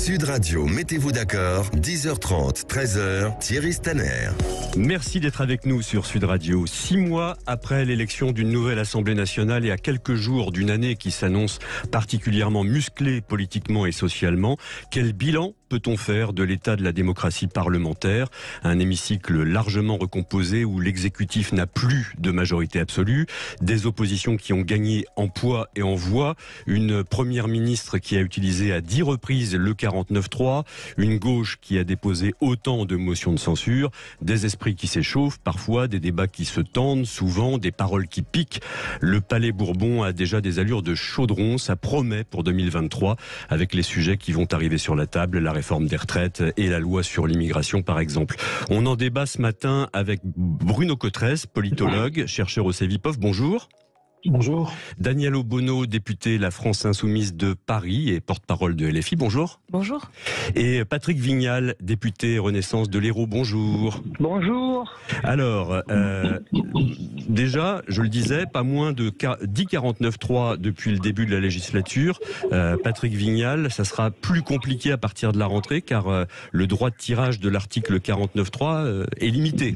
Sud Radio, mettez-vous d'accord, 10h30, 13h, Thierry Staner. Merci d'être avec nous sur Sud Radio. 6 mois après l'élection d'une nouvelle Assemblée nationale et à quelques jours d'une année qui s'annonce particulièrement musclée politiquement et socialement, quel bilan peut-on faire de l'état de la démocratie parlementaire? Un hémicycle largement recomposé où l'exécutif n'a plus de majorité absolue, des oppositions qui ont gagné en poids et en voix, une première ministre qui a utilisé à 10 reprises le 49.3, une gauche qui a déposé autant de motions de censure, des esprits qui s'échauffent parfois, des débats qui se tendent souvent, des paroles qui piquent. Le Palais Bourbon a déjà des allures de chaudron, ça promet pour 2023 avec les sujets qui vont arriver sur la table, la réforme des retraites et la loi sur l'immigration par exemple. On en débat ce matin avec Bruno Cotresse, politologue, chercheur au CEVIPOF. Bonjour. Bonjour. Daniel Obono, député La France Insoumise de Paris et porte-parole de LFI. Bonjour. Bonjour. Et Patrick Vignal, député Renaissance de l'Hérault. Bonjour. Bonjour. Alors, déjà, je le disais, pas moins de 10 49.3 depuis le début de la législature. Patrick Vignal, ça sera plus compliqué à partir de la rentrée car le droit de tirage de l'article 49.3 est limité.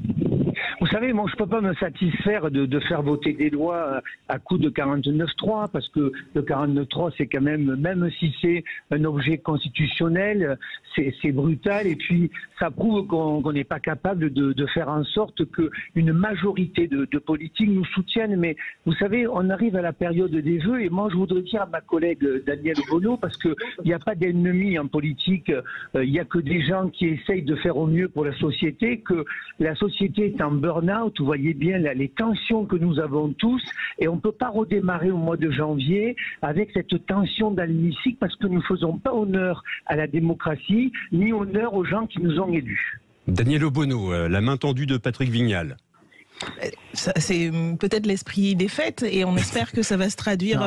Vous savez, moi, je ne peux pas me satisfaire de faire voter des lois à coup de 49.3, parce que le 49.3, c'est quand même si c'est un objet constitutionnel, c'est brutal, et puis ça prouve qu'on n'est pas capable de faire en sorte qu'une majorité de politiques nous soutiennent. Mais vous savez, on arrive à la période des vœux, et moi, je voudrais dire à ma collègue Daniel Obono, parce qu'il n'y a pas d'ennemis en politique, il n'y a que des gens qui essayent de faire au mieux pour la société, que la société est en burn-out, vous voyez bien les tensions que nous avons tous, et on ne peut pas redémarrer au mois de janvier avec cette tension dans l'hémicycle parce que nous ne faisons pas honneur à la démocratie, ni honneur aux gens qui nous ont élus. Daniel Obono, la main tendue de Patrick Vignal. C'est peut-être l'esprit des fêtes et on espère que ça va se traduire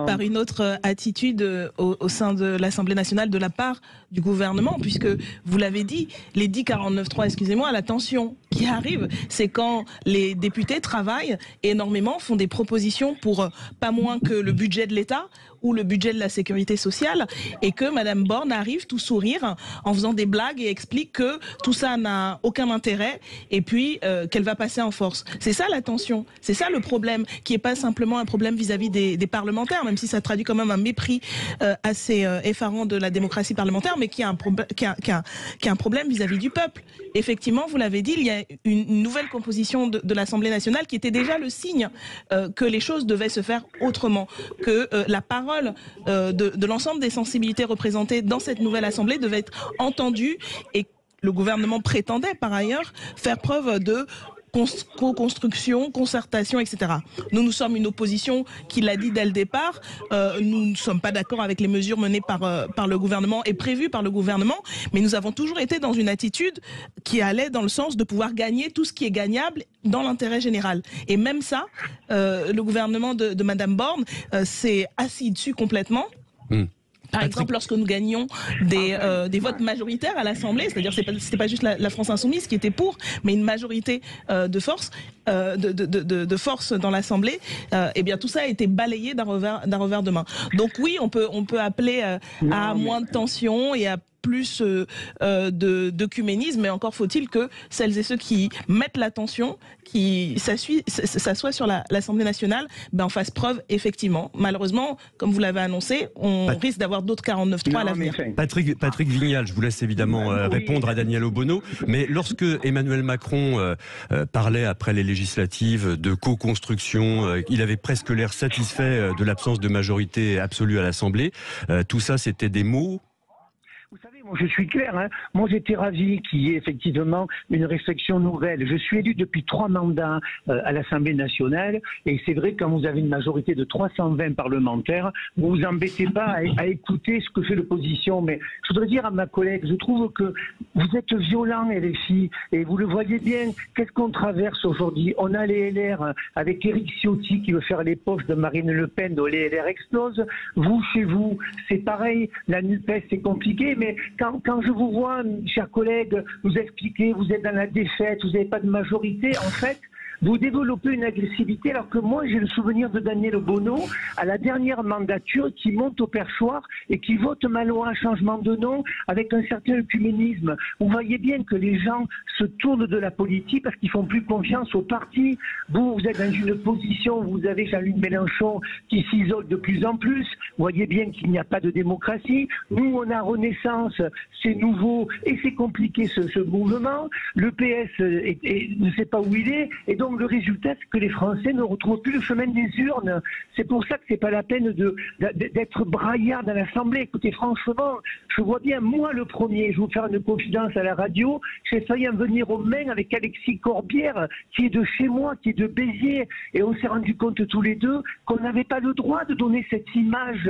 par une autre attitude au sein de l'Assemblée nationale de la part du gouvernement, puisque vous l'avez dit, les 10 49.3, excusez-moi, la tension qui arrive, c'est quand les députés travaillent énormément, font des propositions pour pas moins que le budget de l'État ou le budget de la sécurité sociale, et que Madame Borne arrive tout sourire en faisant des blagues et explique que tout ça n'a aucun intérêt et puis qu'elle va passer en force. C'est ça la tension, c'est ça le problème, qui n'est pas simplement un problème vis-à-vis des parlementaires, même si ça traduit quand même un mépris assez effarant de la démocratie parlementaire, mais qui a un problème vis-à-vis du peuple. Effectivement, vous l'avez dit, il y a une nouvelle composition de l'Assemblée nationale qui était déjà le signe que les choses devaient se faire autrement, que la parole de l'ensemble des sensibilités représentées dans cette nouvelle Assemblée devait être entendue, et le gouvernement prétendait par ailleurs faire preuve de co-construction, concertation, etc. Nous sommes une opposition qui l'a dit dès le départ. Nous ne sommes pas d'accord avec les mesures menées par le gouvernement et prévues par le gouvernement, mais nous avons toujours été dans une attitude qui allait dans le sens de pouvoir gagner tout ce qui est gagnable dans l'intérêt général. Et même ça, le gouvernement de Madame Borne s'est assis dessus complètement. Par exemple, lorsque nous gagnions des votes majoritaires à l'Assemblée, c'est-à-dire c'était pas juste la France Insoumise qui était pour, mais une majorité de force dans l'Assemblée, eh bien tout ça a été balayé d'un revers de main. Donc oui, on peut appeler à moins de tension et à plus d'œcuménisme, mais encore faut-il que celles et ceux qui mettent l'attention, qui s'assoient sur l'Assemblée nationale, en fassent preuve effectivement. Malheureusement, comme vous l'avez annoncé, on risque d'avoir d'autres 49.3 à l'avenir. Patrick Vignal, je vous laisse évidemment répondre à Daniel Obono, mais lorsque Emmanuel Macron parlait après les législatives de co-construction, il avait presque l'air satisfait de l'absence de majorité absolue à l'Assemblée. Tout ça, c'était des mots. Vous savez, moi je suis clair, hein. Moi j'étais ravi qu'il y ait effectivement une réflexion nouvelle. Je suis élu depuis 3 mandats à l'Assemblée nationale, et c'est vrai que quand vous avez une majorité de 320 parlementaires, vous vous embêtez pas à écouter ce que fait l'opposition. Mais je voudrais dire à ma collègue, je trouve que vous êtes violents, LFI, et vous le voyez bien. Qu'est-ce qu'on traverse aujourd'hui? On a les LR avec Éric Ciotti qui veut faire les poches de Marine Le Pen, dont les LR explosent. Vous, chez vous, c'est pareil, la NUPES c'est compliqué, mais quand je vous vois, chers collègues, vous expliquer, vous êtes dans la défaite, vous n'avez pas de majorité, en fait, Vous développez une agressivité alors que moi j'ai le souvenir de Daniel Obono à la dernière mandature qui monte au perchoir et qui vote ma loi à changement de nom avec un certain œcuménisme. Vous voyez bien que les gens se tournent de la politique parce qu'ils font plus confiance au parti. Vous êtes dans une position où vous avez Jean-Luc Mélenchon qui s'isole de plus en plus. Vous voyez bien qu'il n'y a pas de démocratie. Nous, on a Renaissance, c'est nouveau et c'est compliqué ce mouvement. Le PS ne sait pas où il est et donc le résultat, c'est que les Français ne retrouvent plus le chemin des urnes. C'est pour ça que c'est pas la peine d'être braillard dans l'Assemblée. Écoutez, franchement, je vois bien, moi le premier, je vais vous faire une confidence à la radio, j'ai failli en venir aux mains avec Alexis Corbière, qui est de chez moi, qui est de Béziers, et on s'est rendu compte tous les deux qu'on n'avait pas le droit de donner cette image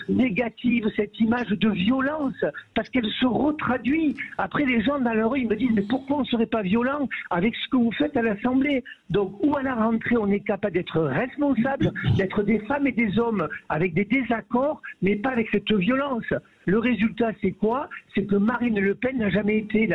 négative, cette image de violence, parce qu'elle se retraduit. Après, les gens dans leur rue, ils me disent, mais pourquoi on ne serait pas violent avec ce que vous faites à l'Assemblée? Donc, ou à la rentrée, on est capable d'être responsable, d'être des femmes et des hommes avec des désaccords, mais pas avec cette violence. Le résultat, c'est quoi? C'est que Marine Le Pen n'a jamais été,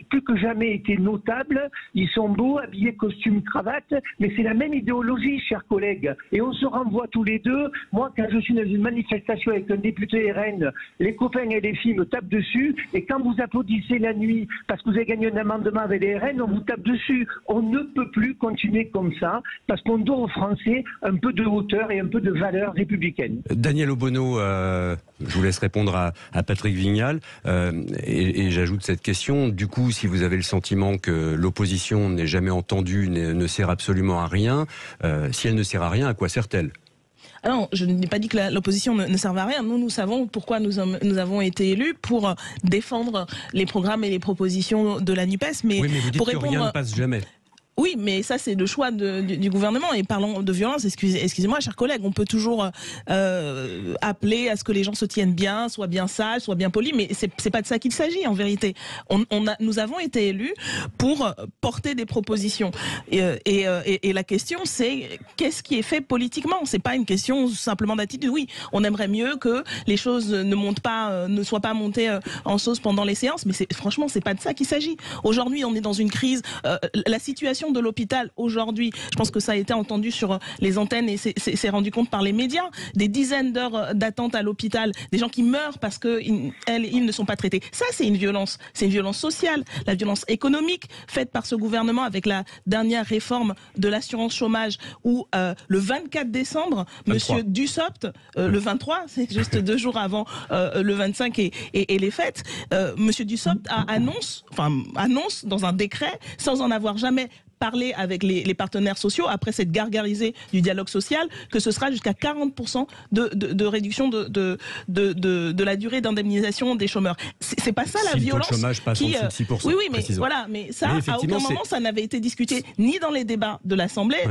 plus que jamais été notable. Ils sont beaux, habillés, costume, cravate, mais c'est la même idéologie, chers collègues. Et on se renvoie tous les deux. Moi, quand je suis dans une manifestation avec un député RN, les copains et les filles me tapent dessus. Et quand vous applaudissez la nuit parce que vous avez gagné un amendement avec les RN, on vous tape dessus. On ne peut plus continuer comme ça parce qu'on doit aux Français un peu de hauteur et un peu de valeur républicaine. Daniel Obono, je vous laisse répondre à Patrick Vignal et j'ajoute cette question. Du coup, si vous avez le sentiment que l'opposition n'est jamais entendue, ne sert absolument à rien, si elle ne sert à rien, à quoi sert-elle? Alors, je n'ai pas dit que l'opposition ne servait à rien. Nous savons pourquoi nous avons été élus, pour défendre les programmes et les propositions de la NUPES. Mais, oui, mais vous dites que rien ne passe jamais. Oui, mais ça, c'est le choix du gouvernement. Et parlons de violence, excusez-moi, chers collègues, on peut toujours appeler à ce que les gens se tiennent bien, soient bien sages, soient bien polis, mais c'est pas de ça qu'il s'agit, en vérité. Nous avons été élus pour porter des propositions. Et la question, c'est qu'est-ce qui est fait politiquement? C'est pas une question simplement d'attitude. Oui, on aimerait mieux que les choses ne soient pas montées en sauce pendant les séances, mais franchement, c'est pas de ça qu'il s'agit. Aujourd'hui, on est dans une crise. La situation de l'hôpital aujourd'hui, je pense que ça a été entendu sur les antennes et c'est rendu compte par les médias, des dizaines d'heures d'attente à l'hôpital, des gens qui meurent parce qu'ils ne sont pas traités. Ça, c'est une violence sociale, la violence économique faite par ce gouvernement avec la dernière réforme de l'assurance chômage où le 24 décembre, Monsieur Dussopt, le 23, c'est juste 2 jours avant le 25 et les fêtes, Monsieur Dussopt annonce dans un décret, sans en avoir jamais parler avec les partenaires sociaux, après cette gargarisée du dialogue social, que ce sera jusqu'à 40% de réduction de la durée d'indemnisation des chômeurs. C'est pas ça la violence. Le chômage passe en dessous de 6%. Oui, mais voilà, mais ça, à aucun moment, ça n'avait été discuté ni dans les débats de l'Assemblée,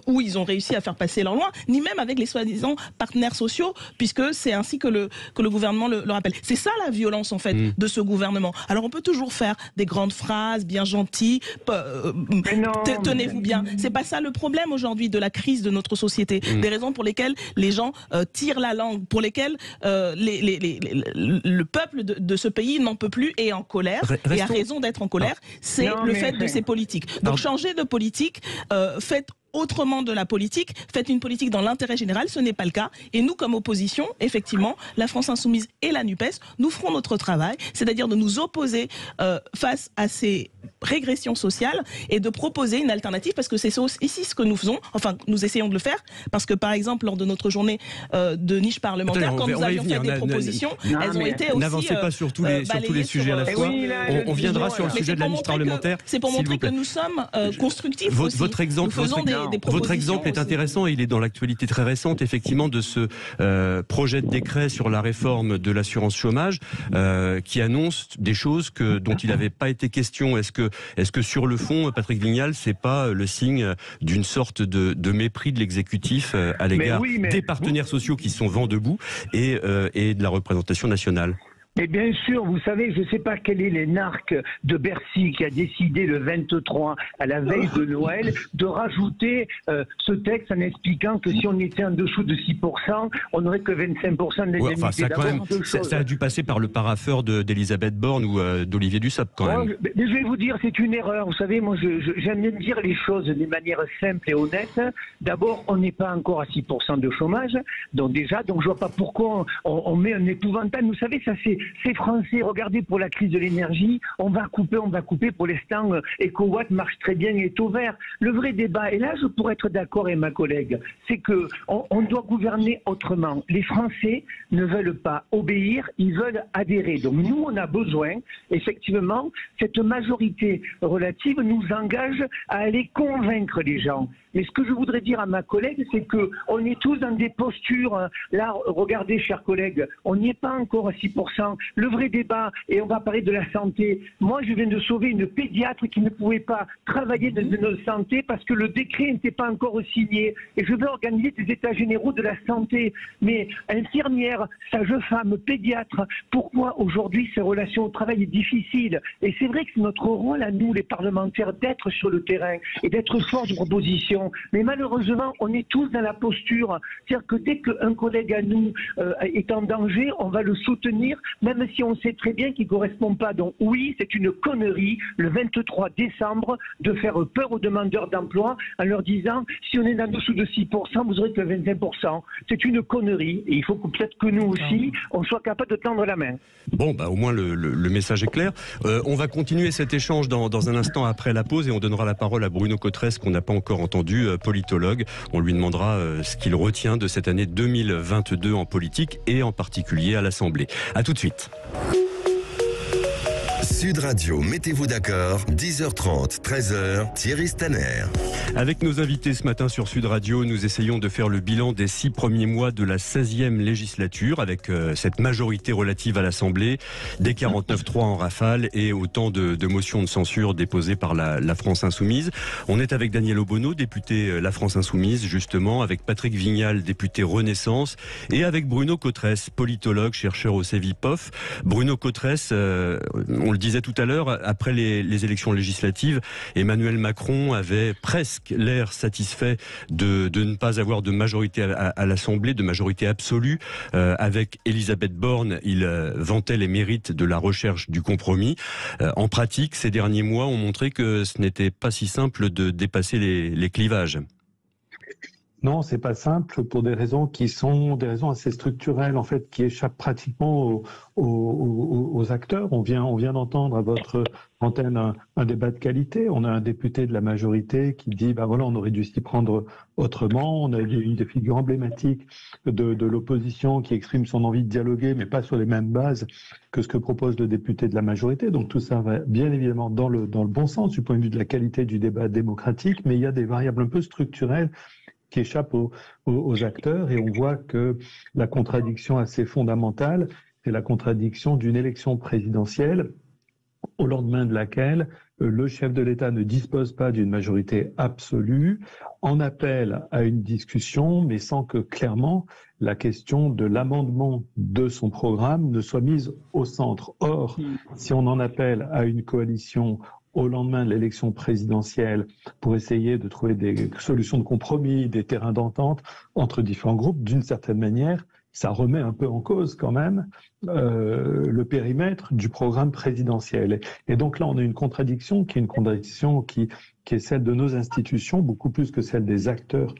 où ils ont réussi à faire passer leur loi, ni même avec les soi-disant partenaires sociaux, puisque c'est ainsi que le gouvernement le rappelle. C'est ça la violence, en fait, de ce gouvernement. Alors on peut toujours faire des grandes phrases, bien gentilles, tenez-vous bien. C'est pas ça le problème aujourd'hui de la crise de notre société. Des raisons pour lesquelles les gens tirent la langue, pour lesquelles le peuple de ce pays n'en peut plus et est en colère, et a raison d'être en colère, c'est le fait de ces politiques. Donc changer de politique, faites autrement de la politique, faites une politique dans l'intérêt général, ce n'est pas le cas. Et nous, comme opposition, effectivement, la France Insoumise et la NUPES, nous ferons notre travail, c'est-à-dire de nous opposer face à ces régressions sociales et de proposer une alternative, parce que c'est ici ce que nous faisons, enfin, nous essayons de le faire, parce que, par exemple, lors de notre journée de niche parlementaire, quand nous avions fait des propositions, elles ont été aussi... N'avancez pas sur tous les sujets à la fois. On viendra sur le sujet de la niche parlementaire. C'est pour montrer que nous sommes constructifs aussi. Votre exemple est intéressant, il est dans l'actualité très récente, effectivement, de ce projet de décret sur la réforme de l'assurance chômage qui annonce des choses dont il n'avait pas été question. Est-ce que sur le fond, Patrick Vignal, c'est pas le signe d'une sorte de mépris de l'exécutif à l'égard des partenaires sociaux qui sont vent debout et de la représentation nationale? Mais bien sûr, vous savez, je ne sais pas quel est l'énarque de Bercy qui a décidé le 23, à la veille de Noël, de rajouter ce texte en expliquant que si on était en dessous de 6%, on n'aurait que 25% de l'indemnité. Enfin, ça a dû passer par le parapheur d'Elisabeth Borne ou d'Olivier Dussopt quand même. Mais je vais vous dire, c'est une erreur. Vous savez, moi j'aime bien dire les choses de manière simple et honnête. D'abord, on n'est pas encore à 6% de chômage, donc je vois pas pourquoi on met un épouvantail. Vous savez, ça c'est français. Regardez, pour la crise de l'énergie, on va couper. Pour l'instant, EcoWatt marche très bien et est au vert. Le vrai débat, et là je pourrais être d'accord avec ma collègue, c'est que on doit gouverner autrement. Les Français ne veulent pas obéir, ils veulent adhérer. Donc nous, on a besoin, effectivement, cette majorité relative nous engage à aller convaincre les gens. Mais ce que je voudrais dire à ma collègue, c'est que on est tous dans des postures. Là, regardez, chers collègues, on n'y est pas encore à 6%. Le vrai débat, et on va parler de la santé. Moi, je viens de sauver une pédiatre qui ne pouvait pas travailler dans notre santé parce que le décret n'était pas encore signé. Et je veux organiser des états généraux de la santé. Mais infirmière, sage-femme, pédiatre, pourquoi aujourd'hui ces relations au travail est difficile? Et c'est vrai que c'est notre rôle à nous, les parlementaires, d'être sur le terrain et d'être force de proposition. Mais malheureusement, on est tous dans la posture. C'est-à-dire que dès qu'un collègue à nous est en danger, on va le soutenir, même si on sait très bien qu'il ne correspond pas. Donc oui, c'est une connerie, le 23 décembre, de faire peur aux demandeurs d'emploi en leur disant, si on est en dessous de 6%, vous aurez que 25%. C'est une connerie. Et il faut peut-être que nous aussi, on soit capable de tendre la main. Bon, au moins le message est clair. On va continuer cet échange dans un instant après la pause et on donnera la parole à Bruno Cotresse qu'on n'a pas encore entendu, politologue. On lui demandera ce qu'il retient de cette année 2022 en politique et en particulier à l'Assemblée. À tout de suite. Sud Radio, mettez-vous d'accord, 10h30, 13h, Thierry Staner. Avec nos invités ce matin sur Sud Radio, nous essayons de faire le bilan des 6 premiers mois de la 16e législature avec cette majorité relative à l'Assemblée, des 49.3 en rafale et autant de motions de censure déposées par la France Insoumise. On est avec Daniel Obono, député La France Insoumise, justement, avec Patrick Vignal, député Renaissance, et avec Bruno Cotresse, politologue, chercheur au CEVIPOF. Bruno Cotresse, on le disait tout à l'heure, après les élections législatives, Emmanuel Macron avait presque l'air satisfait de ne pas avoir de majorité à l'Assemblée, de majorité absolue. Avec Elisabeth Borne, il vantait les mérites de la recherche du compromis. En pratique, ces derniers mois ont montré que ce n'était pas si simple de dépasser les clivages. Non, c'est pas simple pour des raisons qui sont des raisons assez structurelles en fait, qui échappent pratiquement aux acteurs. On vient d'entendre à votre antenne un débat de qualité. On a un député de la majorité qui dit voilà, on aurait dû s'y prendre autrement. On a une des figures emblématiques de l'opposition qui exprime son envie de dialoguer, mais pas sur les mêmes bases que ce que propose le député de la majorité. Donc tout ça va bien évidemment dans le bon sens du point de vue de la qualité du débat démocratique, mais il y a des variables un peu structurelles qui échappe aux acteurs, et on voit que la contradiction assez fondamentale, c'est la contradiction d'une élection présidentielle au lendemain de laquelle le chef de l'État ne dispose pas d'une majorité absolue, en appelle à une discussion, mais sans que clairement la question de l'amendement de son programme ne soit mise au centre. Or, si on en appelle à une coalition au lendemain de l'élection présidentielle pour essayer de trouver des solutions de compromis, des terrains d'entente entre différents groupes, d'une certaine manière, ça remet un peu en cause quand même le périmètre du programme présidentiel. Et donc là, on a une contradiction qui est celle de nos institutions, beaucoup plus que celle des acteurs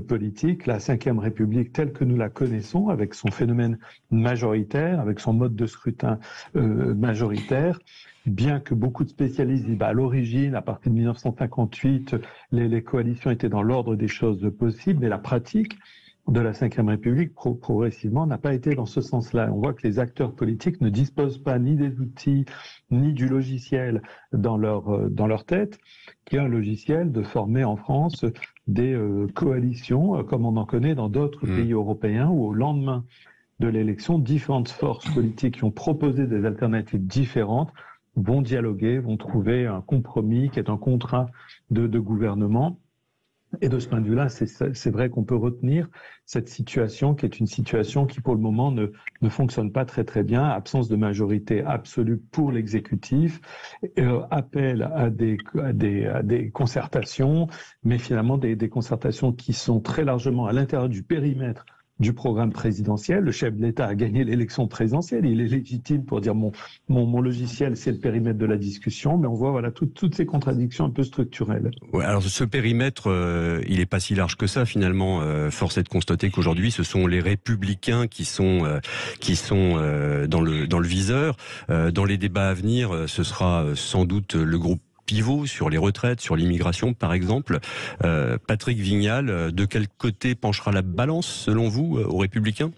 politiques. La Ve République telle que nous la connaissons, avec son phénomène majoritaire, avec son mode de scrutin majoritaire, bien que beaucoup de spécialistes disent à l'origine, à partir de 1958, les coalitions étaient dans l'ordre des choses possibles, mais la pratique de la Ve République, progressivement, n'a pas été dans ce sens-là. On voit que les acteurs politiques ne disposent pas ni des outils, ni du logiciel dans leur tête, qui est un logiciel de former en France des coalitions, comme on en connaît dans d'autres pays européens, où au lendemain de l'élection, différentes forces politiques qui ont proposé des alternatives différentes vont dialoguer, vont trouver un compromis qui est un contrat de gouvernement. Et de ce point de vue-là, c'est vrai qu'on peut retenir cette situation qui est une situation qui, pour le moment, ne fonctionne pas très très bien, absence de majorité absolue pour l'exécutif, appel à des concertations, mais finalement des concertations qui sont très largement à l'intérieur du périmètre du programme présidentiel. Le chef de l'État a gagné l'élection présidentielle. Il est légitime pour dire mon logiciel, c'est le périmètre de la discussion, mais on voit voilà toutes ces contradictions un peu structurelles. Ouais, alors ce périmètre, il n'est pas si large que ça finalement. Force est de constater qu'aujourd'hui, ce sont les Républicains qui sont dans le viseur. Dans les débats à venir, ce sera sans doute le groupe pivot sur les retraites, sur l'immigration par exemple. Patrick Vignal, de quel côté penchera la balance selon vous aux Républicains ?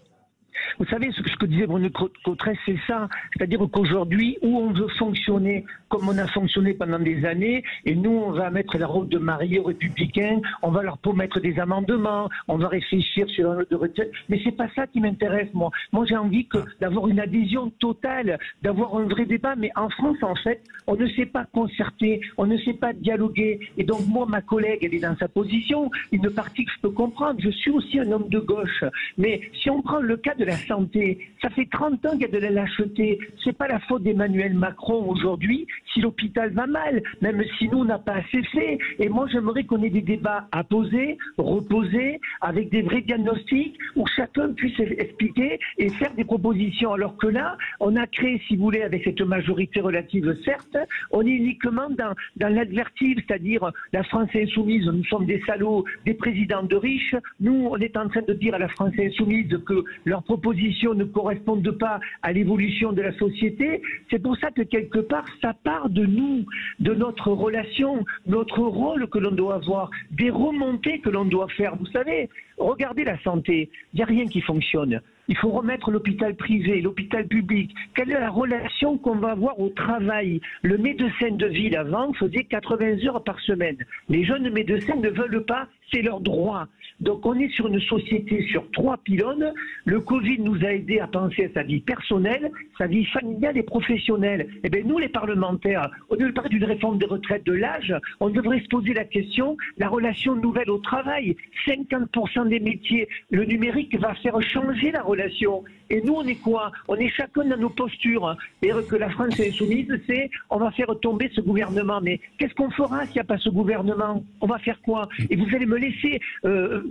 Vous savez, ce que disait Bruno Cotresse, c'est ça. C'est-à-dire qu'aujourd'hui, où on veut fonctionner comme on a fonctionné pendant des années, et nous, on va mettre la robe de mariée aux Républicains, on va leur promettre des amendements, on va réfléchir sur un autre de retraite. Mais c'est pas ça qui m'intéresse, moi. Moi, j'ai envie d'avoir une adhésion totale, d'avoir un vrai débat. Mais en France, en fait, on ne sait pas concerter, on ne sait pas dialoguer. Et donc, moi, ma collègue, elle est dans sa position, une partie que je peux comprendre. Je suis aussi un homme de gauche. Mais si on prend le cas de la santé, ça fait 30 ans qu'il y a de la lâcheté. C'est pas la faute d'Emmanuel Macron aujourd'hui si l'hôpital va mal, même si nous on n'a pas assez fait. Et moi j'aimerais qu'on ait des débats à poser, reposer, avec des vrais diagnostics où chacun puisse expliquer et faire des propositions. Alors que là, on a créé, si vous voulez, avec cette majorité relative, certes, on est uniquement dans l'advertive, c'est-à-dire la France insoumise, nous sommes des salauds, des présidents de riches. Nous, on est en train de dire à la France insoumise que leurs propositions ne correspondent pas à l'évolution de la société. C'est pour ça que quelque part, ça part de nous, de notre relation, notre rôle que l'on doit avoir, des remontées que l'on doit faire. Vous savez, regardez la santé, il n'y a rien qui fonctionne. Il faut remettre l'hôpital privé, l'hôpital public. Quelle est la relation qu'on va avoir au travail? Le médecin de ville avant faisait 80 heures par semaine. Les jeunes médecins ne veulent pas, c'est leur droit. Donc on est sur une société sur 3 pylônes. Le Covid nous a aidés à penser à sa vie personnelle, sa vie familiale et professionnelle. Eh bien nous les parlementaires, au lieu de parler d'une réforme des retraites de l'âge, on devrait se poser la question, la relation nouvelle au travail. 50% des métiers, le numérique va faire changer la relation. Et nous on est quoi? On est chacun dans nos postures. Et que la France est soumise, c'est on va faire tomber ce gouvernement. Mais qu'est-ce qu'on fera s'il n'y a pas ce gouvernement? On va faire quoi? Et vous allez me laisser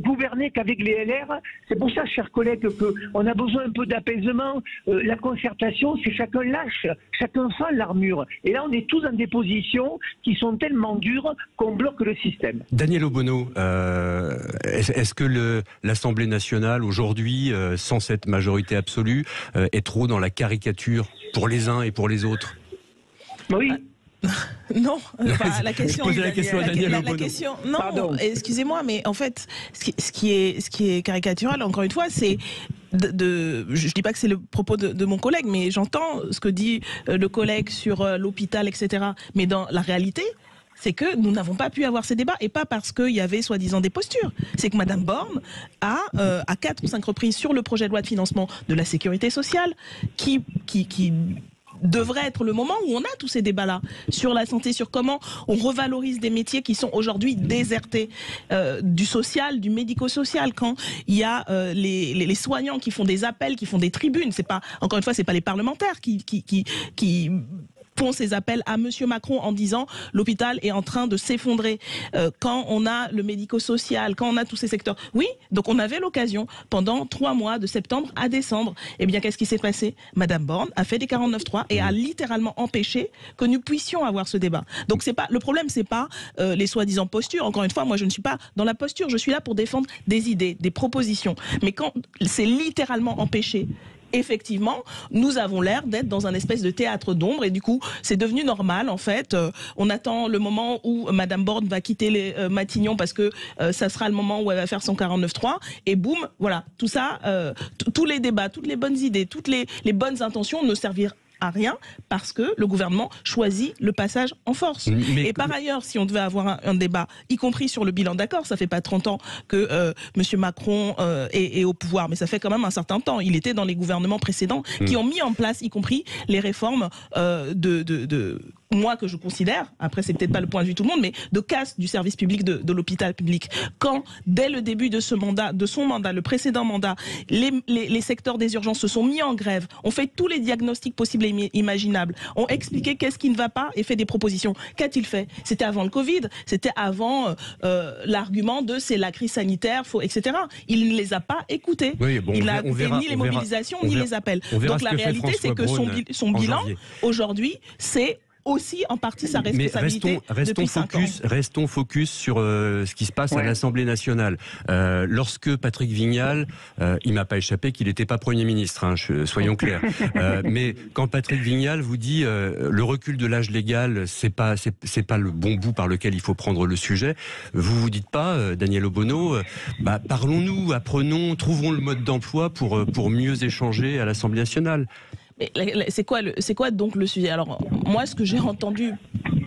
gouverner qu'avec les LR. C'est pour ça, chers collègues, qu'on a besoin un peu d'apaisement. La concertation, c'est chacun lâche, chacun fait l'armure. Et là, on est tous dans des positions qui sont tellement dures qu'on bloque le système. Daniel Obono, est-ce que l'Assemblée nationale, aujourd'hui, sans cette majorité absolue, est trop dans la caricature pour les uns et pour les autres? Oui. Non, enfin, la question. La question. Non, excusez-moi, mais en fait, ce qui est caricatural, encore une fois, c'est je dis pas que c'est le propos de mon collègue, mais j'entends ce que dit le collègue sur l'hôpital, etc. Mais dans la réalité, c'est que nous n'avons pas pu avoir ces débats, et pas parce qu'il y avait soi-disant des postures. C'est que Madame Borne a, à 4 ou 5 reprises sur le projet de loi de financement de la sécurité sociale, qui devrait être le moment où on a tous ces débats-là sur la santé, sur comment on revalorise des métiers qui sont aujourd'hui désertés, du social, du médico-social. Quand il y a les soignants qui font des appels, qui font des tribunes, c'est pas, encore une fois, c'est pas les parlementaires qui font ces appels à Monsieur Macron en disant l'hôpital est en train de s'effondrer. Quand on a le médico-social, quand on a tous ces secteurs. Oui, donc on avait l'occasion pendant 3 mois, de septembre à décembre. Eh bien, qu'est-ce qui s'est passé? Madame Borne a fait des 49.3 et a littéralement empêché que nous puissions avoir ce débat. Donc c'est pas le problème, c'est pas les soi-disant postures. Encore une fois, moi je ne suis pas dans la posture. Je suis là pour défendre des idées, des propositions. Mais quand c'est littéralement empêché, effectivement, nous avons l'air d'être dans un espèce de théâtre d'ombre, et du coup, c'est devenu normal, en fait. On attend le moment où Madame Borne va quitter les Matignon, parce que ça sera le moment où elle va faire son 49.3, et boum, voilà, tout ça, tous les débats, toutes les bonnes idées, toutes les bonnes intentions ne serviront à rien, parce que le gouvernement choisit le passage en force. Et par ailleurs, si on devait avoir un débat, y compris sur le bilan, d'accord, ça fait pas 30 ans que Monsieur Macron est au pouvoir, mais ça fait quand même un certain temps. Il était dans les gouvernements précédents qui ont mis en place, y compris les réformes moi que je considère, après c'est peut-être pas le point de vue de tout le monde, mais de casse du service public de l'hôpital public. Quand, dès le début de son mandat, le précédent mandat, les secteurs des urgences se sont mis en grève, ont fait tous les diagnostics possibles et imaginables, ont expliqué qu'est-ce qui ne va pas et fait des propositions. Qu'a-t-il fait? C'était avant le Covid, c'était avant l'argument de c'est la crise sanitaire, etc. Il ne les a pas écoutés. Oui, bon, il n'a écouté ni les mobilisations, ni les appels. Donc la réalité, c'est que son bilan, aujourd'hui, c'est aussi en partie sa responsabilité. Mais restons focus sur ce qui se passe à l'Assemblée nationale. Lorsque Patrick Vignal, il m'a pas échappé qu'il n'était pas Premier ministre, hein, soyons clairs. Mais quand Patrick Vignal vous dit le recul de l'âge légal, c'est pas le bon bout par lequel il faut prendre le sujet, vous dites pas, Daniel Obono, parlons-nous, apprenons, trouvons le mode d'emploi pour mieux échanger à l'Assemblée nationale. C'est quoi donc le sujet? Alors moi, ce que j'ai entendu,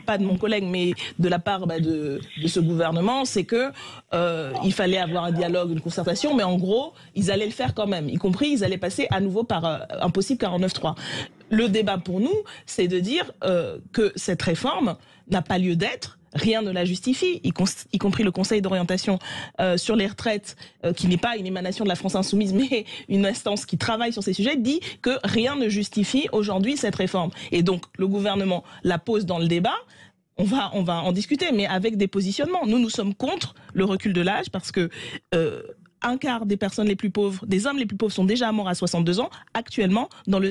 pas de mon collègue, mais de la part de ce gouvernement, c'est que il fallait avoir un dialogue, une concertation, mais en gros, ils allaient le faire quand même. Y compris, ils allaient passer à nouveau par un possible 49.3. Le débat pour nous, c'est de dire que cette réforme n'a pas lieu d'être. Rien ne la justifie, y compris le Conseil d'orientation sur les retraites, qui n'est pas une émanation de la France Insoumise, mais une instance qui travaille sur ces sujets, dit que rien ne justifie aujourd'hui cette réforme. Et donc, le gouvernement la pose dans le débat. On va en discuter, mais avec des positionnements. Nous sommes contre le recul de l'âge parce que un quart des personnes les plus pauvres, des hommes les plus pauvres sont déjà morts à 62 ans, actuellement, dans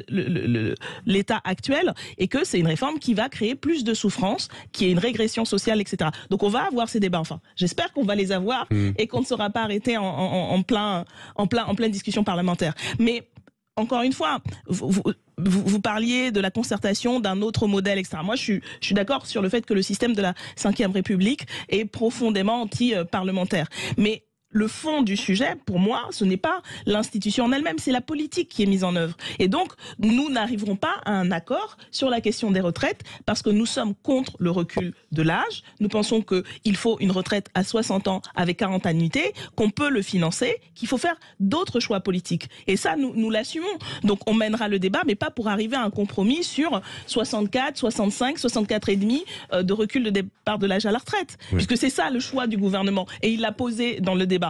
l'état actuel, et que c'est une réforme qui va créer plus de souffrance, qui est une régression sociale, etc. Donc on va avoir ces débats, enfin. J'espère qu'on va les avoir et qu'on ne sera pas arrêté en pleine discussion parlementaire. Mais, encore une fois, vous parliez de la concertation, d'un autre modèle, etc. Moi, je suis d'accord sur le fait que le système de la Ve République est profondément anti-parlementaire. Mais le fond du sujet, pour moi, ce n'est pas l'institution en elle-même, c'est la politique qui est mise en œuvre. Et donc, nous n'arriverons pas à un accord sur la question des retraites parce que nous sommes contre le recul de l'âge. Nous pensons qu'il faut une retraite à 60 ans avec 40 annuités, qu'on peut le financer, qu'il faut faire d'autres choix politiques. Et ça, nous l'assumons. Donc, on mènera le débat, mais pas pour arriver à un compromis sur 64, 65, 64 et demi de recul de départ de l'âge à la retraite. Oui. Puisque c'est ça le choix du gouvernement. Et il l'a posé dans le débat.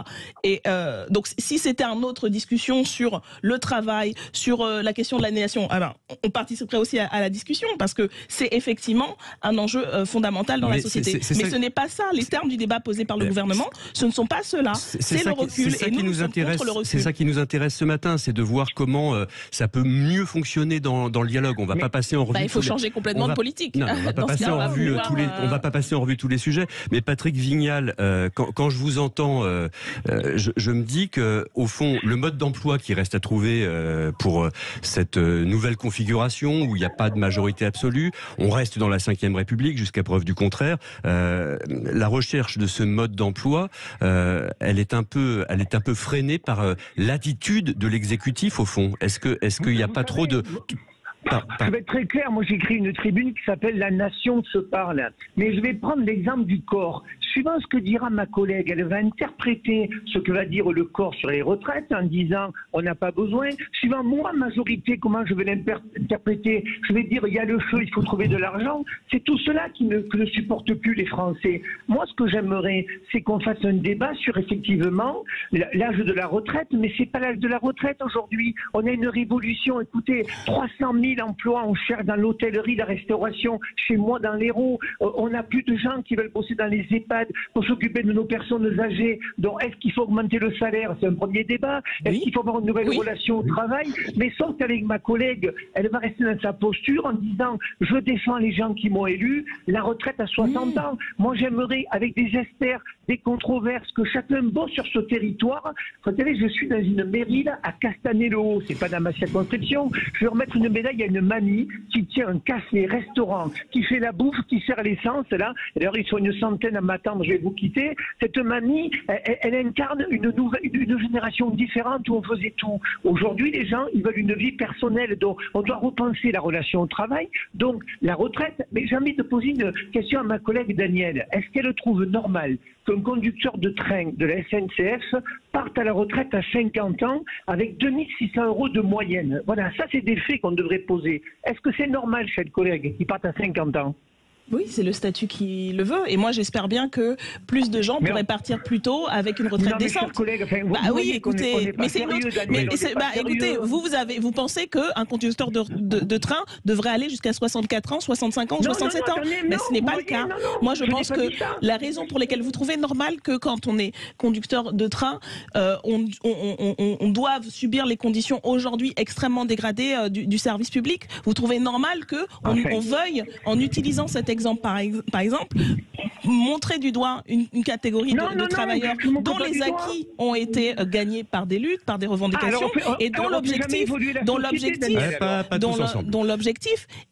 Et donc, si c'était une autre discussion sur le travail, sur la question de l'aliénation, on participerait aussi à la discussion parce que c'est effectivement un enjeu fondamental dans la société. Mais ce n'est pas ça. Les termes du débat posés par le gouvernement, ce ne sont pas ceux-là. C'est le recul. Et nous sommes contre le recul. C'est ça qui nous intéresse ce matin, c'est de voir comment ça peut mieux fonctionner dans le dialogue. On ne va pas passer en revue. Il faut changer complètement de politique. Non, on ne va pas passer en revue tous les sujets. Mais Patrick Vignal, quand je vous entends, je me dis que au fond, le mode d'emploi qui reste à trouver pour cette nouvelle configuration où il n'y a pas de majorité absolue, on reste dans la Ve République jusqu'à preuve du contraire. La recherche de ce mode d'emploi, elle est un peu freinée par l'attitude de l'exécutif au fond. Est-ce qu'il n'y a pas trop de... Je vais être très clair, moi j'écris une tribune qui s'appelle « La nation se parle ». Mais je vais prendre l'exemple du corps. Suivant ce que dira ma collègue, elle va interpréter ce que va dire le corps sur les retraites en disant « on n'a pas besoin ». Suivant moi, majorité, comment je vais l'interpréter, je vais dire « il y a le feu, il faut trouver de l'argent ». C'est tout cela que ne supportent plus les Français. Moi, ce que j'aimerais, c'est qu'on fasse un débat sur effectivement l'âge de la retraite, mais c'est pas l'âge de la retraite aujourd'hui. On a une révolution, écoutez, 300 000 emplois, on cherche dans l'hôtellerie, la restauration, chez moi dans l'Hérault, on n'a plus de gens qui veulent bosser dans les EHPAD pour s'occuper de nos personnes âgées. Donc est-ce qu'il faut augmenter le salaire? C'est un premier débat. Est-ce qu'il faut avoir une nouvelle relation au travail? Mais sauf qu'avec ma collègue, elle va rester dans sa posture en disant je défends les gens qui m'ont élu, la retraite à 60 ans. Moi j'aimerais, avec des experts, des controverses, que chacun bosse sur ce territoire. Vous savez, je suis dans une mairie là, à Castanet-le-Haut, c'est pas dans ma circonscription. Je vais remettre une médaille à une mamie qui tient un café-restaurant, qui fait la bouffe, qui sert l'essence, là. D'ailleurs, ils sont une centaine à m'attendre, je vais vous quitter. Cette mamie, elle incarne une génération différente où on faisait tout. Aujourd'hui, les gens, ils veulent une vie personnelle, donc on doit repenser la relation au travail. Donc, la retraite, mais j'ai envie de poser une question à ma collègue Danielle. Est-ce qu'elle trouve normal qu'un conducteur de train de la SNCF parte à la retraite à 50 ans avec 2600 € de moyenne? Voilà, ça c'est des faits qu'on devrait poser. Est-ce que c'est normal, chers collègues, qui partent à 50 ans? Oui, c'est le statut qui le veut. Et moi, j'espère bien que plus de gens pourraient partir plus tôt avec une retraite décente. Collègues, enfin, Oui, écoutez, mais c'est une autre. Écoutez, vous pensez qu'un conducteur de train devrait aller jusqu'à 64 ans, 65 ans, 67 ans. Mais ce n'est pas le cas. Moi, je pense que la raison pour laquelle vous trouvez normal que quand on est conducteur de train, on doive subir les conditions aujourd'hui extrêmement dégradées du service public. Vous trouvez normal que on veuille, en utilisant cet exemple par exemple, montrer du doigt une catégorie de travailleurs dont les acquis ont été gagnés par des luttes, par des revendications, et dont l'objectif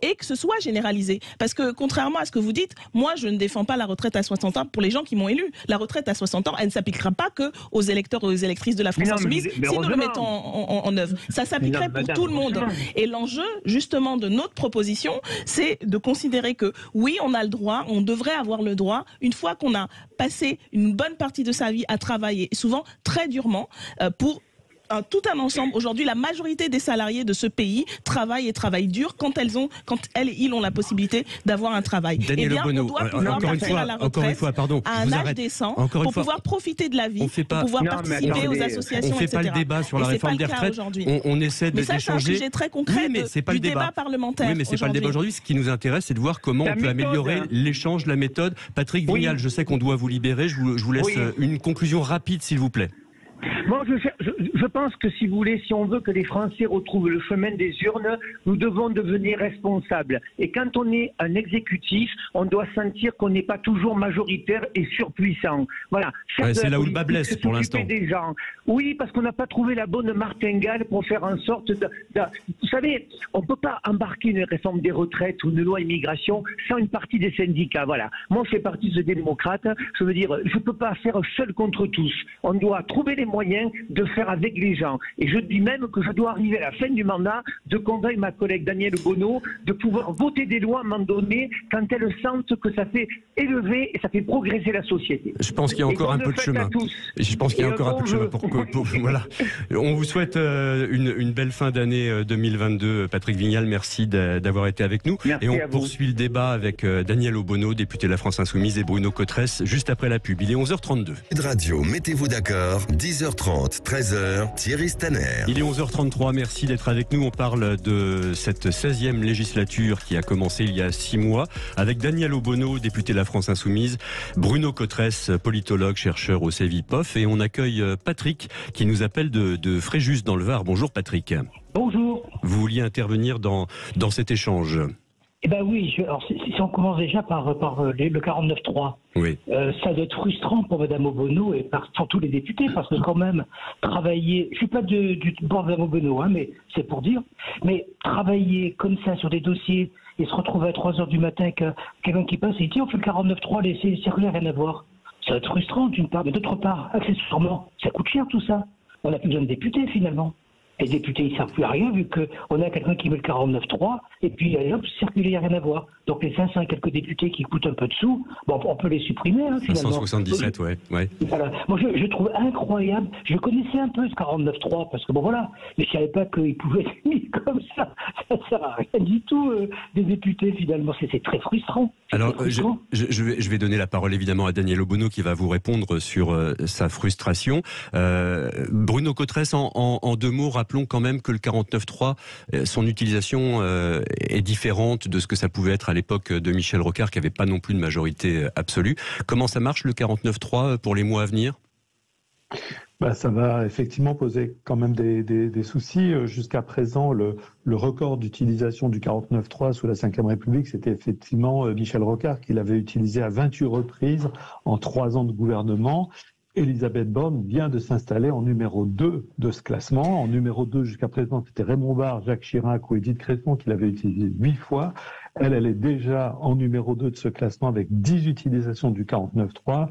est que ce soit généralisé. Parce que contrairement à ce que vous dites, moi je ne défends pas la retraite à 60 ans pour les gens qui m'ont élu. La retraite à 60 ans, elle ne s'appliquera pas que aux électeurs et aux électrices de la France Insoumise si nous le mettons en œuvre. Ça s'appliquerait pour tout le monde. Et l'enjeu justement de notre proposition, c'est de considérer que oui, on a le droit, on devrait avoir le droit, une fois qu'on a passé une bonne partie de sa vie à travailler, souvent très durement, pour tout un ensemble. Aujourd'hui, la majorité des salariés de ce pays travaillent et travaillent dur quand elles et ils ont la possibilité d'avoir un travail. Daniel Obono, on doit pouvoir partir à la retraite à un âge décent pour pouvoir profiter de la vie, pour pouvoir participer aux associations, etc. On ne fait pas le débat sur la réforme des retraites. On essaie d'échanger. C'est un sujet très concret du débat parlementaire. Oui, mais c'est pas le débat aujourd'hui. Ce qui nous intéresse, c'est de voir comment on peut améliorer l'échange, la méthode. Patrick Vignal, je sais qu'on doit vous libérer. Je vous laisse une conclusion rapide, s'il vous plaît. Moi, je pense que si vous voulez, si on veut que les Français retrouvent le chemin des urnes, nous devons devenir responsables. Et quand on est un exécutif, on doit sentir qu'on n'est pas toujours majoritaire et surpuissant. Voilà. C'est là où le bas blesse pour l'instant. Des gens. Oui, parce qu'on n'a pas trouvé la bonne martingale pour faire en sorte de... Vous savez, on ne peut pas embarquer une réforme des retraites ou une loi immigration sans une partie des syndicats. Voilà. Moi, je fais partie des démocrates. Je veux dire, je ne peux pas faire seul contre tous. On doit trouver les moyens de faire avec les gens. Et je dis même que je dois arriver à la fin du mandat de convaincre ma collègue Daniel Obono de pouvoir voter des lois à un moment donné quand elles sentent que ça fait élever et ça fait progresser la société. Je pense qu'il y a encore un peu de chemin. Je pense qu'il y a encore un peu de chemin pour voilà. On vous souhaite une belle fin d'année 2022. Patrick Vignal, merci d'avoir été avec nous. Merci, et on poursuit le débat avec Daniel Obono, député de la France Insoumise, et Bruno Cotresse, juste après la pub. Il est 11h32. Radio, mettez-vous d'accord, 10h30, 13h, Thierry Staner. Il est 11h33, merci d'être avec nous. On parle de cette 16e législature qui a commencé il y a 6 mois avec Daniel Obono, député de la France Insoumise, Bruno Cotresse, politologue, chercheur au CEVIPOF, et on accueille Patrick qui nous appelle de Fréjus dans le Var. Bonjour Patrick. Bonjour. Vous vouliez intervenir dans cet échange? Eh ben oui, alors si on commence déjà par le 49.3, oui. Ça doit être frustrant pour Madame Obono et pour tous les députés, parce que quand même, travailler, je suis pas du bord de Madame Obono, mais c'est pour dire, mais travailler comme ça sur des dossiers et se retrouver à 3h du matin avec quelqu'un qui passe et dit on fait le 49.3, les circulaires, rien à voir. Ça doit être frustrant d'une part, mais d'autre part, accessoirement, ça coûte cher tout ça. On n'a plus besoin de députés finalement. Les députés, ils ne servent plus à rien vu qu'on a quelqu'un qui met le 49.3 et puis hop, circuler, il n'y a rien à voir. Donc les 500 et quelques députés qui coûtent un peu de sous, bon, on peut les supprimer finalement. 577, ouais. Voilà. Moi, je trouve incroyable. Je connaissais un peu ce 49.3 parce que bon voilà, mais je ne savais pas qu'il pouvait être mis comme ça. Ça ne sert à rien du tout des députés finalement. C'est très frustrant. Alors, je vais donner la parole évidemment à Daniel Obono qui va vous répondre sur sa frustration. Bruno Cotresse, en 2 mots, rappelons quand même que le 49.3, son utilisation est différente de ce que ça pouvait être à l'époque de Michel Rocard, qui n'avait pas non plus de majorité absolue. Comment ça marche le 49.3 pour les mois à venir ? Ça va effectivement poser quand même des soucis. Jusqu'à présent, le record d'utilisation du 49.3 sous la Ve République, c'était effectivement Michel Rocard qui l'avait utilisé à 28 reprises en 3 ans de gouvernement. Elisabeth Borne vient de s'installer en numéro 2 de ce classement. En numéro 2, jusqu'à présent, c'était Raymond Barre, Jacques Chirac ou Édith Cresson qui l'avaient utilisé 8 fois. Elle est déjà en numéro 2 de ce classement avec 10 utilisations du 49.3.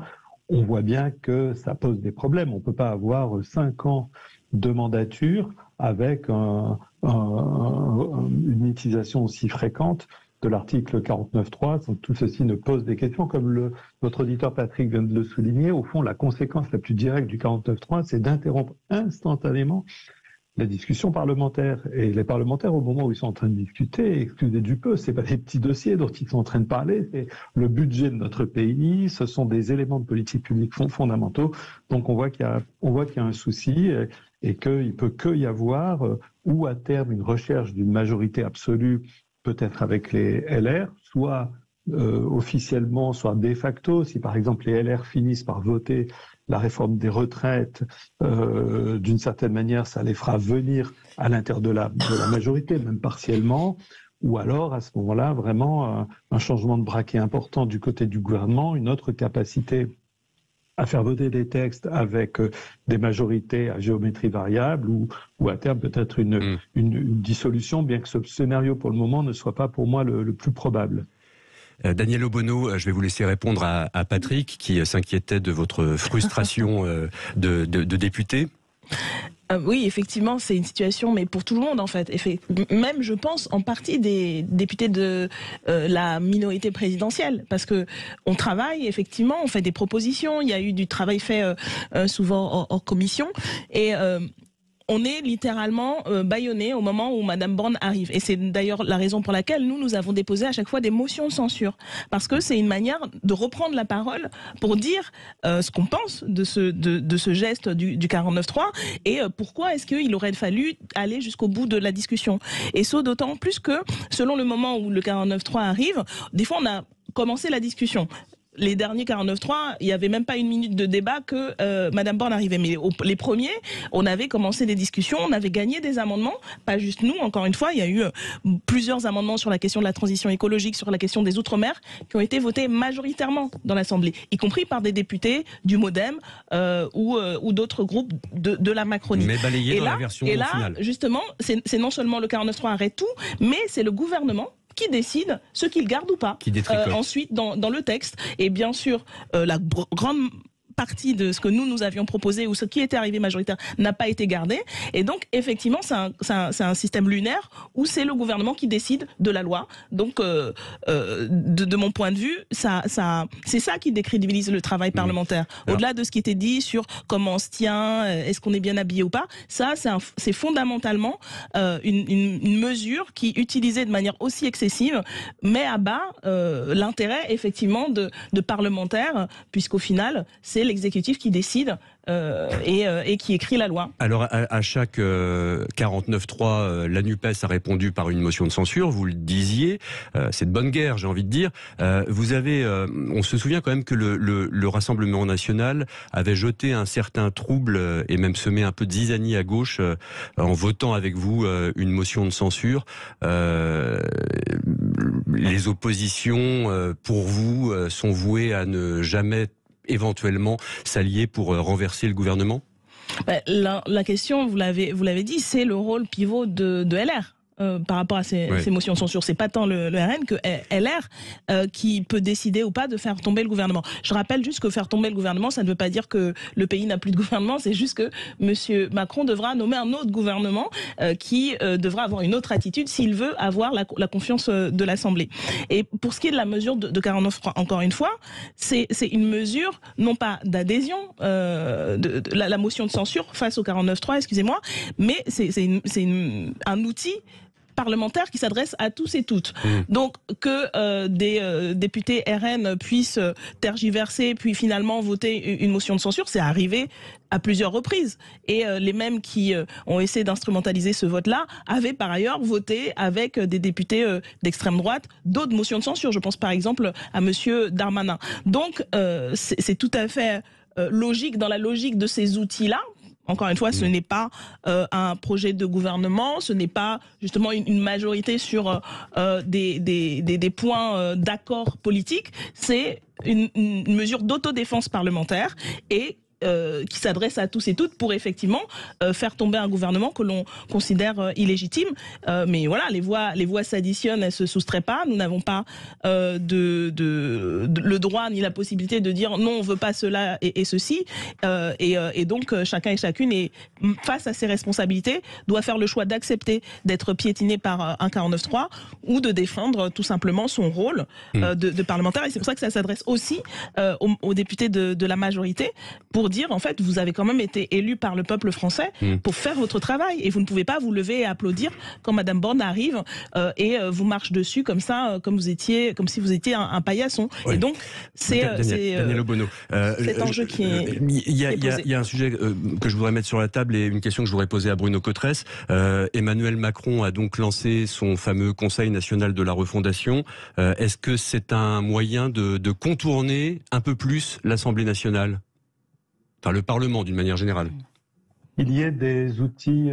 On voit bien que ça pose des problèmes. On ne peut pas avoir 5 ans de mandature avec une utilisation aussi fréquente de l'article 49.3. Donc, tout ceci ne pose des questions. Comme votre auditeur Patrick vient de le souligner, au fond, la conséquence la plus directe du 49.3, c'est d'interrompre instantanément la discussion parlementaire. Et les parlementaires, au moment où ils sont en train de discuter, excusez du peu, c'est pas des petits dossiers dont ils sont en train de parler, c'est le budget de notre pays, ce sont des éléments de politique publique fondamentaux. Donc on voit qu'il y a un souci et qu'il peut que y avoir, ou à terme, une recherche d'une majorité absolue, peut-être avec les LR, soit officiellement, soit de facto, si par exemple les LR finissent par voter la réforme des retraites, d'une certaine manière, ça les fera venir à l'intérieur de la majorité, même partiellement, ou alors à ce moment-là, vraiment un changement de braquet important du côté du gouvernement, une autre capacité à faire voter des textes avec des majorités à géométrie variable ou à terme peut-être une dissolution, bien que ce scénario pour le moment ne soit pas pour moi le plus probable. Daniel Obono, je vais vous laisser répondre à Patrick qui s'inquiétait de votre frustration de député. Oui, effectivement, c'est une situation, mais pour tout le monde en fait. Même, je pense, en partie des députés de la minorité présidentielle, parce que on travaille effectivement, on fait des propositions. Il y a eu du travail fait souvent en commission et on est littéralement bâillonné au moment où Madame Borne arrive. Et c'est d'ailleurs la raison pour laquelle nous avons déposé à chaque fois des motions de censure. Parce que c'est une manière de reprendre la parole pour dire ce qu'on pense de ce geste du 49.3 et pourquoi est-ce qu'il aurait fallu aller jusqu'au bout de la discussion. Et ça d'autant plus que, selon le moment où le 49.3 arrive, des fois on a commencé la discussion. Les derniers 49.3, il n'y avait même pas une minute de débat que Madame Borne arrivait. Mais les premiers, on avait commencé des discussions, on avait gagné des amendements, pas juste nous, encore une fois, il y a eu plusieurs amendements sur la question de la transition écologique, sur la question des Outre-mer, qui ont été votés majoritairement dans l'Assemblée, y compris par des députés du MoDem ou d'autres groupes de la Macronie. Mais balayés dans la version finale. Justement, c'est non seulement le 49.3 arrête tout, mais c'est le gouvernement qui décide ce qu'il garde ou pas ensuite dans le texte. Et bien sûr, la grande partie de ce que nous avions proposé ou ce qui était arrivé majoritaire n'a pas été gardé. Et donc, effectivement, c'est un système lunaire où c'est le gouvernement qui décide de la loi. Donc, de mon point de vue, c'est ça qui décrédibilise le travail parlementaire. Au-delà de ce qui était dit sur comment on se tient, est-ce qu'on est bien habillé ou pas, ça, c'est fondamentalement une mesure qui, utilisée de manière aussi excessive, met à bas l'intérêt, effectivement, de parlementaires, puisqu'au final, c'est l'exécutif qui décide et qui écrit la loi. Alors, à chaque 49.3, la NUPES a répondu par une motion de censure, vous le disiez, c'est de bonne guerre, j'ai envie de dire. Vous avez, on se souvient quand même que le Rassemblement national avait jeté un certain trouble et même semé un peu de zizanie à gauche en votant avec vous une motion de censure. Les oppositions, pour vous, sont vouées à ne jamais éventuellement s'allier pour renverser le gouvernement? La question, vous l'avez dit, c'est le rôle pivot de LR. Par rapport à ces motions de censure. C'est pas tant le RN que LR qui peut décider ou pas de faire tomber le gouvernement. Je rappelle juste que faire tomber le gouvernement, ça ne veut pas dire que le pays n'a plus de gouvernement, c'est juste que M. Macron devra nommer un autre gouvernement qui devra avoir une autre attitude s'il veut avoir la confiance de l'Assemblée. Et pour ce qui est de la mesure de 49.3, encore une fois, c'est une mesure non pas d'adhésion de la motion de censure face au 49.3, excusez-moi, mais c'est un outil parlementaire qui s'adresse à tous et toutes. Donc que des députés RN puissent tergiverser puis finalement voter une motion de censure, c'est arrivé à plusieurs reprises. Et les mêmes qui ont essayé d'instrumentaliser ce vote-là avaient par ailleurs voté avec des députés d'extrême droite d'autres motions de censure. Je pense par exemple à Monsieur Darmanin. Donc c'est tout à fait logique dans la logique de ces outils-là. Encore une fois, ce n'est pas un projet de gouvernement, ce n'est pas justement une majorité sur des points d'accord politique, c'est une mesure d'autodéfense parlementaire et qui s'adresse à tous et toutes pour effectivement faire tomber un gouvernement que l'on considère illégitime. Mais voilà, les voix s'additionnent, elles se soustraient pas. Nous n'avons pas le droit ni la possibilité de dire non, on veut pas cela et ceci. Et donc chacun et chacune est face à ses responsabilités doit faire le choix d'accepter d'être piétiné par un 49.3 ou de défendre tout simplement son rôle de parlementaire. Et c'est pour ça que ça s'adresse aussi aux députés de la majorité pour pour dire, en fait, vous avez quand même été élu par le peuple français pour faire votre travail. Et vous ne pouvez pas vous lever et applaudir quand Madame Borne arrive et vous marche dessus comme ça, comme si vous étiez un paillasson. Oui. Et donc, c'est Daniel Obono. Cet enjeu qui est il y a un sujet que je voudrais mettre sur la table et une question que je voudrais poser à Bruno Cotresse. Emmanuel Macron a donc lancé son fameux Conseil national de la refondation. Est-ce que c'est un moyen de contourner un peu plus l'Assemblée nationale, enfin le Parlement d'une manière générale? Il y a des outils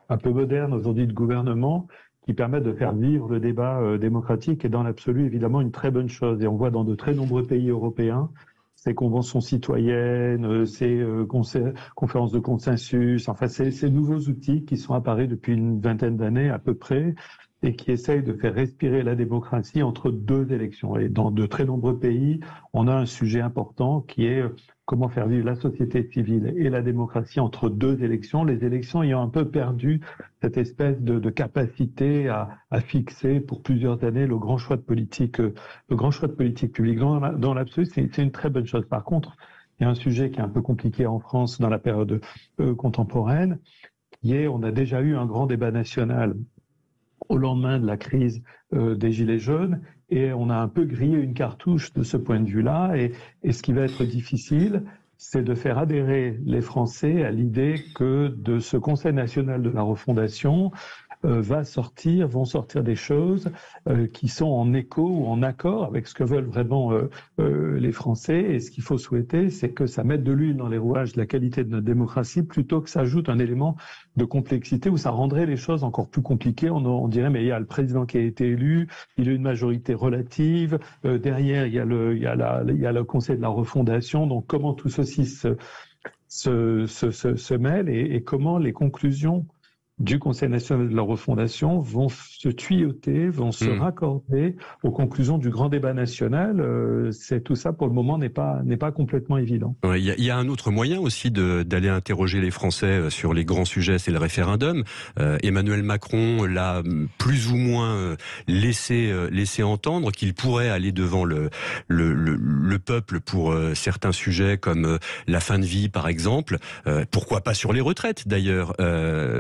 un peu modernes aujourd'hui de gouvernement qui permettent de faire vivre le débat démocratique, et dans l'absolu, évidemment, une très bonne chose. Et on voit dans de très nombreux pays européens ces conventions citoyennes, ces conférences de consensus, enfin ces nouveaux outils qui sont apparus depuis une vingtaine d'années à peu près, et qui essayent de faire respirer la démocratie entre deux élections. Et dans de très nombreux pays, on a un sujet important qui est comment faire vivre la société civile et la démocratie entre deux élections, les élections ayant un peu perdu cette espèce de capacité à fixer pour plusieurs années le grand choix de politique publique. Dans l'absolu, c'est une très bonne chose. Par contre, il y a un sujet qui est un peu compliqué en France dans la période contemporaine, qui est, on a déjà eu un grand débat national au lendemain de la crise des Gilets jaunes, et on a un peu grillé une cartouche de ce point de vue-là, et ce qui va être difficile, c'est de faire adhérer les Français à l'idée que de ce Conseil national de la refondation vont sortir des choses qui sont en écho ou en accord avec ce que veulent vraiment les Français. Et ce qu'il faut souhaiter, c'est que ça mette de l'huile dans les rouages de la qualité de notre démocratie, plutôt que ça ajoute un élément de complexité où ça rendrait les choses encore plus compliquées. On dirait, mais il y a le président qui a été élu, il a une majorité relative, derrière il y a le Conseil de la refondation. Donc comment tout ceci se mêle, et comment les conclusions du Conseil national de la refondation vont se tuyauter, vont se raccorder aux conclusions du grand débat national. C'est tout ça, pour le moment, n'est pas complètement évident. Il y a un autre moyen aussi d'aller interroger les Français sur les grands sujets, c'est le référendum. Emmanuel Macron l'a plus ou moins laissé entendre qu'il pourrait aller devant le peuple pour certains sujets comme la fin de vie, par exemple. Pourquoi pas sur les retraites, d'ailleurs.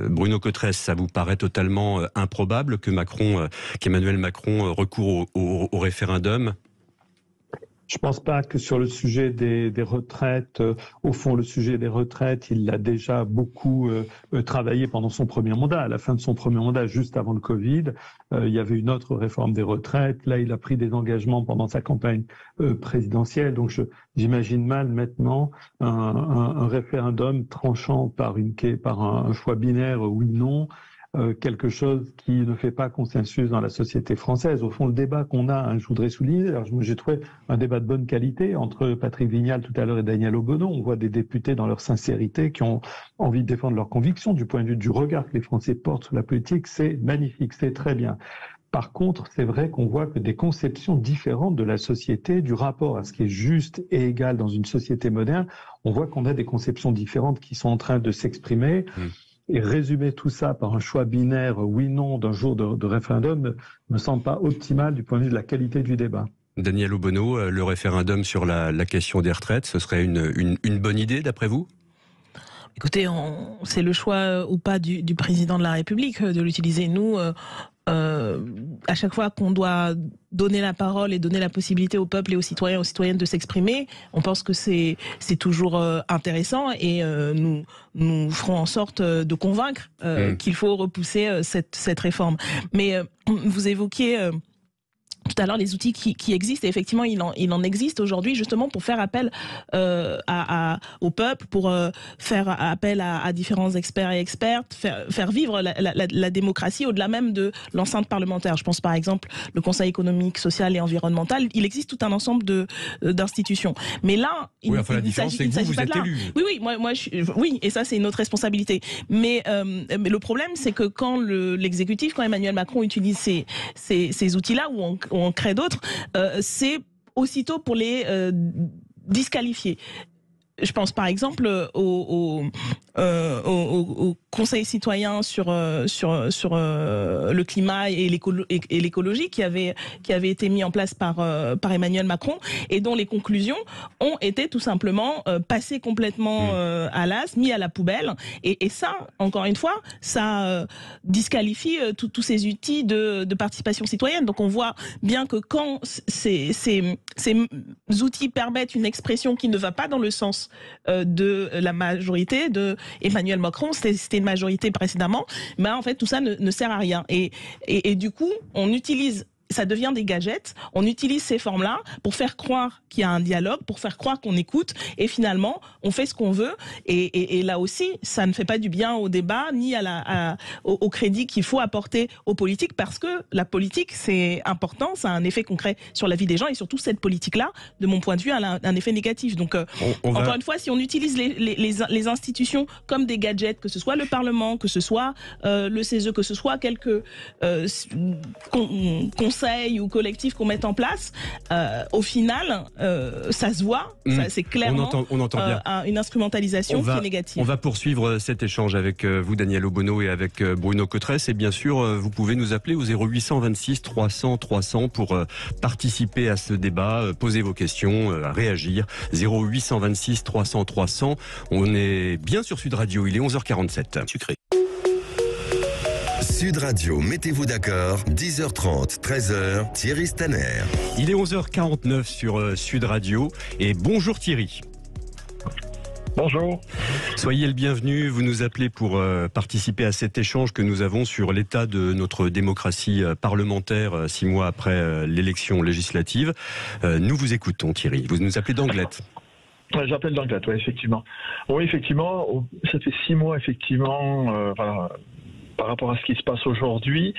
Bruno Cotresse, ça vous paraît totalement improbable qu'Emmanuel Macron recourt au référendum? Je ne pense pas que sur le sujet des retraites, au fond, le sujet des retraites, il l'a déjà beaucoup travaillé pendant son premier mandat. À la fin de son premier mandat, juste avant le Covid, il y avait une autre réforme des retraites. Là, il a pris des engagements pendant sa campagne présidentielle. Donc, j'imagine mal maintenant un référendum tranchant par un choix binaire oui/non. Quelque chose qui ne fait pas consensus dans la société française. Au fond, le débat qu'on a, je voudrais souligner, j'ai trouvé un débat de bonne qualité entre Patrick Vignal tout à l'heure et Daniel Obono. On voit des députés dans leur sincérité qui ont envie de défendre leurs convictions du point de vue du regard que les Français portent sur la politique. C'est magnifique, c'est très bien. Par contre, c'est vrai qu'on voit que des conceptions différentes de la société, du rapport à ce qui est juste et égal dans une société moderne, on voit qu'on a des conceptions différentes qui sont en train de s'exprimer. Et résumer tout ça par un choix binaire oui/non d'un jour de référendum me semble pas optimal du point de vue de la qualité du débat. Daniel Obono, le référendum sur la question des retraites, ce serait une bonne idée d'après vous? Écoutez, c'est le choix ou pas du président de la République de l'utiliser. Nous, à chaque fois qu'on doit donner la parole et donner la possibilité au peuple et aux citoyens et aux citoyennes de s'exprimer, on pense que c'est toujours intéressant, et nous ferons en sorte de convaincre qu'il faut repousser cette réforme. Mais vous évoquiez tout à l'heure les outils qui existent, et effectivement il en existe aujourd'hui justement pour faire appel au peuple, pour faire appel à différents experts et expertes, faire vivre la démocratie au-delà même de l'enceinte parlementaire. Je pense par exemple le Conseil économique, social et environnemental. Il existe tout un ensemble d'institutions. Mais là, la différence c'est que vous êtes élu. Oui, oui, et ça c'est une autre responsabilité. Mais le problème c'est que quand l'exécutif, quand Emmanuel Macron utilise ces outils-là, ou on crée d'autres, c'est aussitôt pour les disqualifier. je pense par exemple au Conseil citoyen sur le climat et l'écologie qui avait été mis en place par Emmanuel Macron et dont les conclusions ont été tout simplement passées complètement à l'as, mis à la poubelle. Et ça, encore une fois, ça disqualifie tous ces outils de participation citoyenne. Donc on voit bien que quand ces outils permettent une expression qui ne va pas dans le sens de la majorité de Emmanuel Macron, c'était une majorité précédemment, mais en fait tout ça ne sert à rien. Et du coup, on utilise, ça devient des gadgets, on utilise ces formes-là pour faire croire qu'il y a un dialogue, pour faire croire qu'on écoute, et finalement, on fait ce qu'on veut, et là aussi, ça ne fait pas du bien au débat, ni au crédit qu'il faut apporter aux politiques, parce que la politique, c'est important, ça a un effet concret sur la vie des gens, et surtout cette politique-là, de mon point de vue, elle a un effet négatif. Donc, encore une fois, si on utilise les institutions comme des gadgets, que ce soit le Parlement, que ce soit le CESE, que ce soit quelques conseils ou collectifs qu'on met en place, au final, ça se voit, c'est clairement on entend bien. Une instrumentalisation qui est négative. On va poursuivre cet échange avec vous, Daniel Obono, et avec Bruno Cotresse. Et bien sûr, vous pouvez nous appeler au 0826 300 300 pour participer à ce débat, poser vos questions, réagir. 0826 300 300. On est bien sur Sud Radio, il est 11h47. Sucré. Sud Radio, mettez-vous d'accord, 10h30, 13h, Thierry Stanner. Il est 11h49 sur Sud Radio, et bonjour Thierry. Bonjour. Soyez le bienvenu, vous nous appelez pour participer à cet échange que nous avons sur l'état de notre démocratie parlementaire 6 mois après l'élection législative. Nous vous écoutons Thierry, vous nous appelez d'Anglette. J'appelle d'Anglette, oui, effectivement. Oui, effectivement, ça fait 6 mois, effectivement, voilà. Par rapport à ce qui se passe aujourd'hui,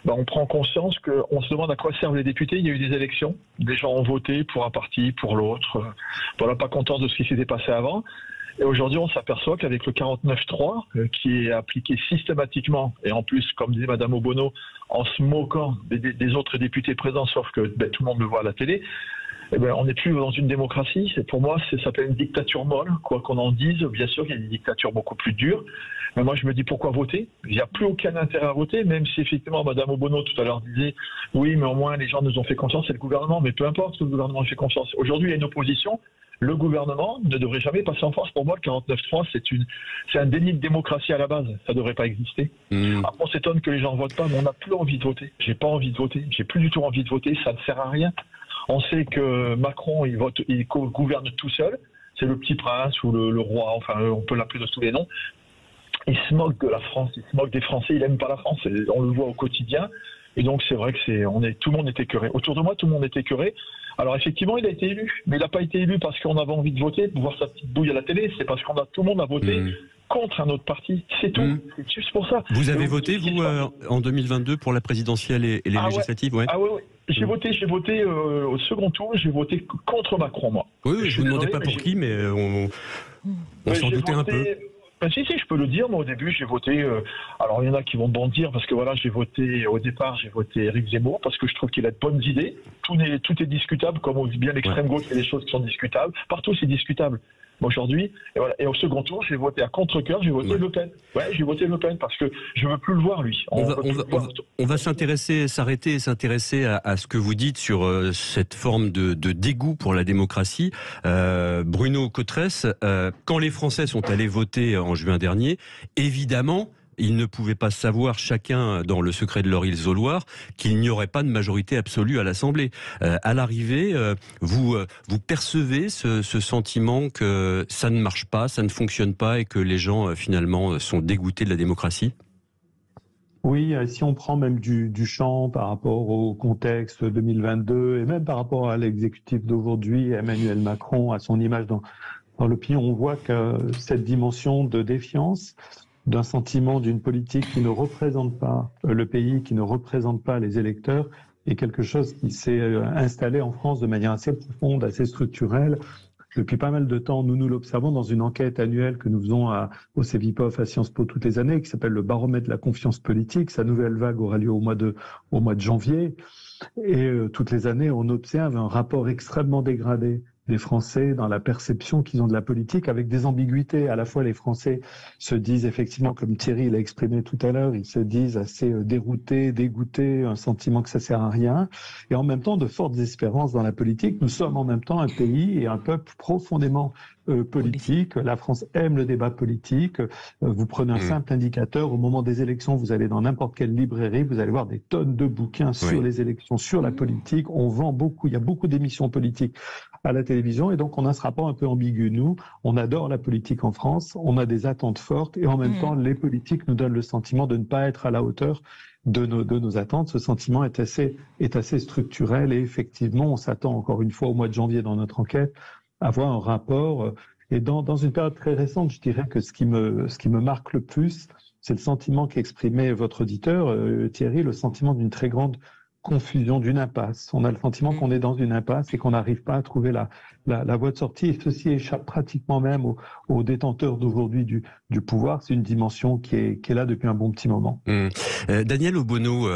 on prend conscience qu'on se demande à quoi servent les députés. Il y a eu des élections, des gens ont voté pour un parti, pour l'autre. Voilà, pas contents de ce qui s'était passé avant. Et aujourd'hui, on s'aperçoit qu'avec le 49.3, qui est appliqué systématiquement, et en plus, comme disait Madame Obono, en se moquant des autres députés présents, sauf que tout le monde le voit à la télé, on n'est plus dans une démocratie. Pour moi, ça s'appelle une dictature molle, quoi qu'on en dise. Bien sûr qu'il y a des dictatures beaucoup plus dures. Mais moi, je me dis pourquoi voter? Il n'y a plus aucun intérêt à voter, même si effectivement, Madame Obono tout à l'heure disait oui, mais au moins les gens nous ont fait confiance, c'est le gouvernement. Mais peu importe que le gouvernement ait fait confiance. Aujourd'hui, il y a une opposition. Le gouvernement ne devrait jamais passer en force. Pour moi, le 49.3, c'est un déni de démocratie à la base. Ça ne devrait pas exister. Après, on s'étonne que les gens ne votent pas, mais on n'a plus envie de voter. J'ai pas envie de voter. J'ai plus du tout envie de voter. Ça ne sert à rien. On sait que Macron, il gouverne tout seul. C'est le petit prince ou le roi, enfin, on peut l'appeler de tous les noms. Il se moque de la France, il se moque des Français, il n'aime pas la France. On le voit au quotidien. Et donc, c'est vrai que tout le monde est écœuré. Autour de moi, tout le monde est écœuré. Alors, effectivement, il a été élu. Mais il n'a pas été élu parce qu'on avait envie de voter, de voir sa petite bouille à la télé. C'est parce tout le monde a voté contre un autre parti. C'est tout. C'est juste pour ça. Vous avez voté, vous, en 2022 pour la présidentielle et les législatives, ouais. Ah oui. J'ai voté au second tour, j'ai voté contre Macron, moi. Oui, je ne vous demandais pas pour qui, mais on s'en doutait un peu. Si, je peux le dire. Moi, au début, j'ai voté. Alors, il y en a qui vont bondir parce que voilà, au départ, j'ai voté Éric Zemmour parce que je trouve qu'il a de bonnes idées. Tout est discutable, comme on dit bien l'extrême gauche, il y a des choses qui sont discutables. Partout, c'est discutable. Aujourd'hui, et au second tour, j'ai voté à contre-cœur, j'ai voté Le Pen. Ouais, j'ai voté Le Pen parce que je veux plus le voir, lui. On va s'arrêter et s'intéresser à ce que vous dites sur cette forme de dégoût pour la démocratie. Bruno Cotresse, quand les Français sont allés voter en juin dernier, évidemment, ils ne pouvaient pas savoir, chacun dans le secret de leur isoloir, qu'il n'y aurait pas de majorité absolue à l'Assemblée. À l'arrivée, vous percevez ce sentiment que ça ne marche pas, ça ne fonctionne pas et que les gens, finalement, sont dégoûtés de la démocratie ? Oui, si on prend même du champ par rapport au contexte 2022 et même par rapport à l'exécutif d'aujourd'hui, Emmanuel Macron, à son image dans l'opinion, on voit que cette dimension de défiance, d'un sentiment d'une politique qui ne représente pas le pays, qui ne représente pas les électeurs, est quelque chose qui s'est installé en France de manière assez profonde, assez structurelle. Depuis pas mal de temps, nous l'observons dans une enquête annuelle que nous faisons au CEVIPOF, à Sciences Po toutes les années, qui s'appelle le baromètre de la confiance politique. Sa nouvelle vague aura lieu au mois de janvier. Et toutes les années, on observe un rapport extrêmement dégradé des Français dans la perception qu'ils ont de la politique, avec des ambiguïtés. À la fois, les Français se disent effectivement, comme Thierry l'a exprimé tout à l'heure, ils se disent assez déroutés, dégoûtés, un sentiment que ça sert à rien, et en même temps de fortes espérances dans la politique. Nous sommes en même temps un pays et un peuple profondément politique. La France aime le débat politique. Vous prenez un simple indicateur. Au moment des élections, vous allez dans n'importe quelle librairie, vous allez voir des tonnes de bouquins sur les élections, sur la politique. On vend beaucoup. Il y a beaucoup d'émissions politiques à la télévision, et donc on a ce rapport un peu ambigu. Nous, on adore la politique en France. On a des attentes fortes, et en même temps, les politiques nous donnent le sentiment de ne pas être à la hauteur de nos attentes. Ce sentiment est assez structurel, et effectivement, on s'attend encore une fois au mois de janvier dans notre enquête à voir un rapport. Et dans une période très récente, je dirais que ce qui me marque le plus, c'est le sentiment qu'exprimait votre auditeur, Thierry, le sentiment d'une très grande confusion, d'une impasse. On a le sentiment qu'on est dans une impasse et qu'on n'arrive pas à trouver la voie de sortie. Et ceci échappe pratiquement même aux détenteurs d'aujourd'hui du pouvoir. C'est une dimension qui est là depuis un bon petit moment. Daniel Obono,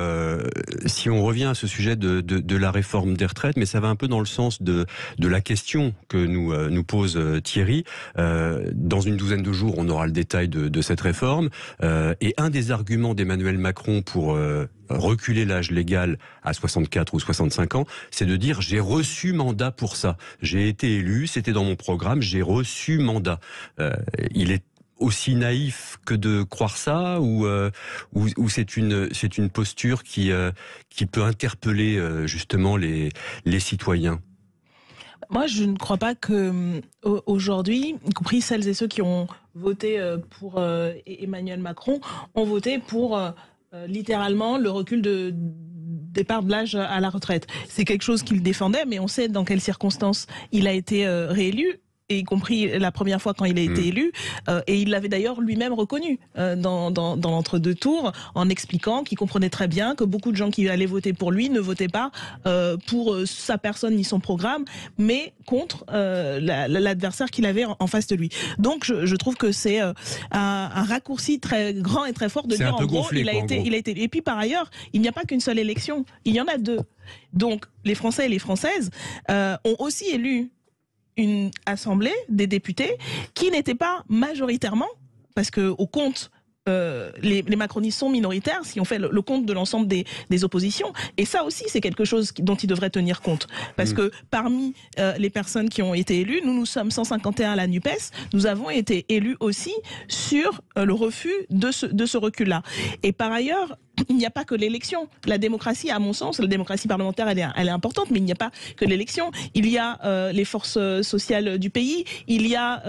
si on revient à ce sujet de la réforme des retraites, mais ça va un peu dans le sens de la question que nous pose Thierry. Dans une douzaine de jours, on aura le détail de cette réforme. Et un des arguments d'Emmanuel Macron pour reculer l'âge légal à 64 ou 65 ans, c'est de dire j'ai reçu mandat pour ça. J'ai été élu, c'était dans mon programme, j'ai reçu mandat. Il est aussi naïf que de croire ça, ou c'est une posture qui peut interpeller justement les citoyens? Moi, je ne crois pas que aujourd'hui, y compris celles et ceux qui ont voté pour Emmanuel Macron, ont voté pour littéralement le recul de départ de l'âge à la retraite. C'est quelque chose qu'il défendait, mais on sait dans quelles circonstances il a été réélu, et y compris la première fois quand il a été élu, et il l'avait d'ailleurs lui-même reconnu dans l'entre-deux tours, en expliquant qu'il comprenait très bien que beaucoup de gens qui allaient voter pour lui ne votaient pas pour sa personne ni son programme, mais contre l'adversaire qu'il avait en face de lui. Donc je trouve que c'est un raccourci très grand et très fort de dire en gros, il a été. Et puis par ailleurs, il n'y a pas qu'une seule élection, il y en a deux. Donc les Français et les Françaises ont aussi élu une assemblée des députés qui n'était pas majoritairement, parce que au compte les macronistes sont minoritaires si on fait le compte de l'ensemble des oppositions, et ça aussi c'est quelque chose dont ils devraient tenir compte, parce que parmi les personnes qui ont été élues, nous sommes 151 à la NUPES, nous avons été élus aussi sur le refus de ce recul-là. Et par ailleurs, il n'y a pas que l'élection. La démocratie, à mon sens, la démocratie parlementaire, elle est importante, mais il n'y a pas que l'élection. Il y a les forces sociales du pays, il y a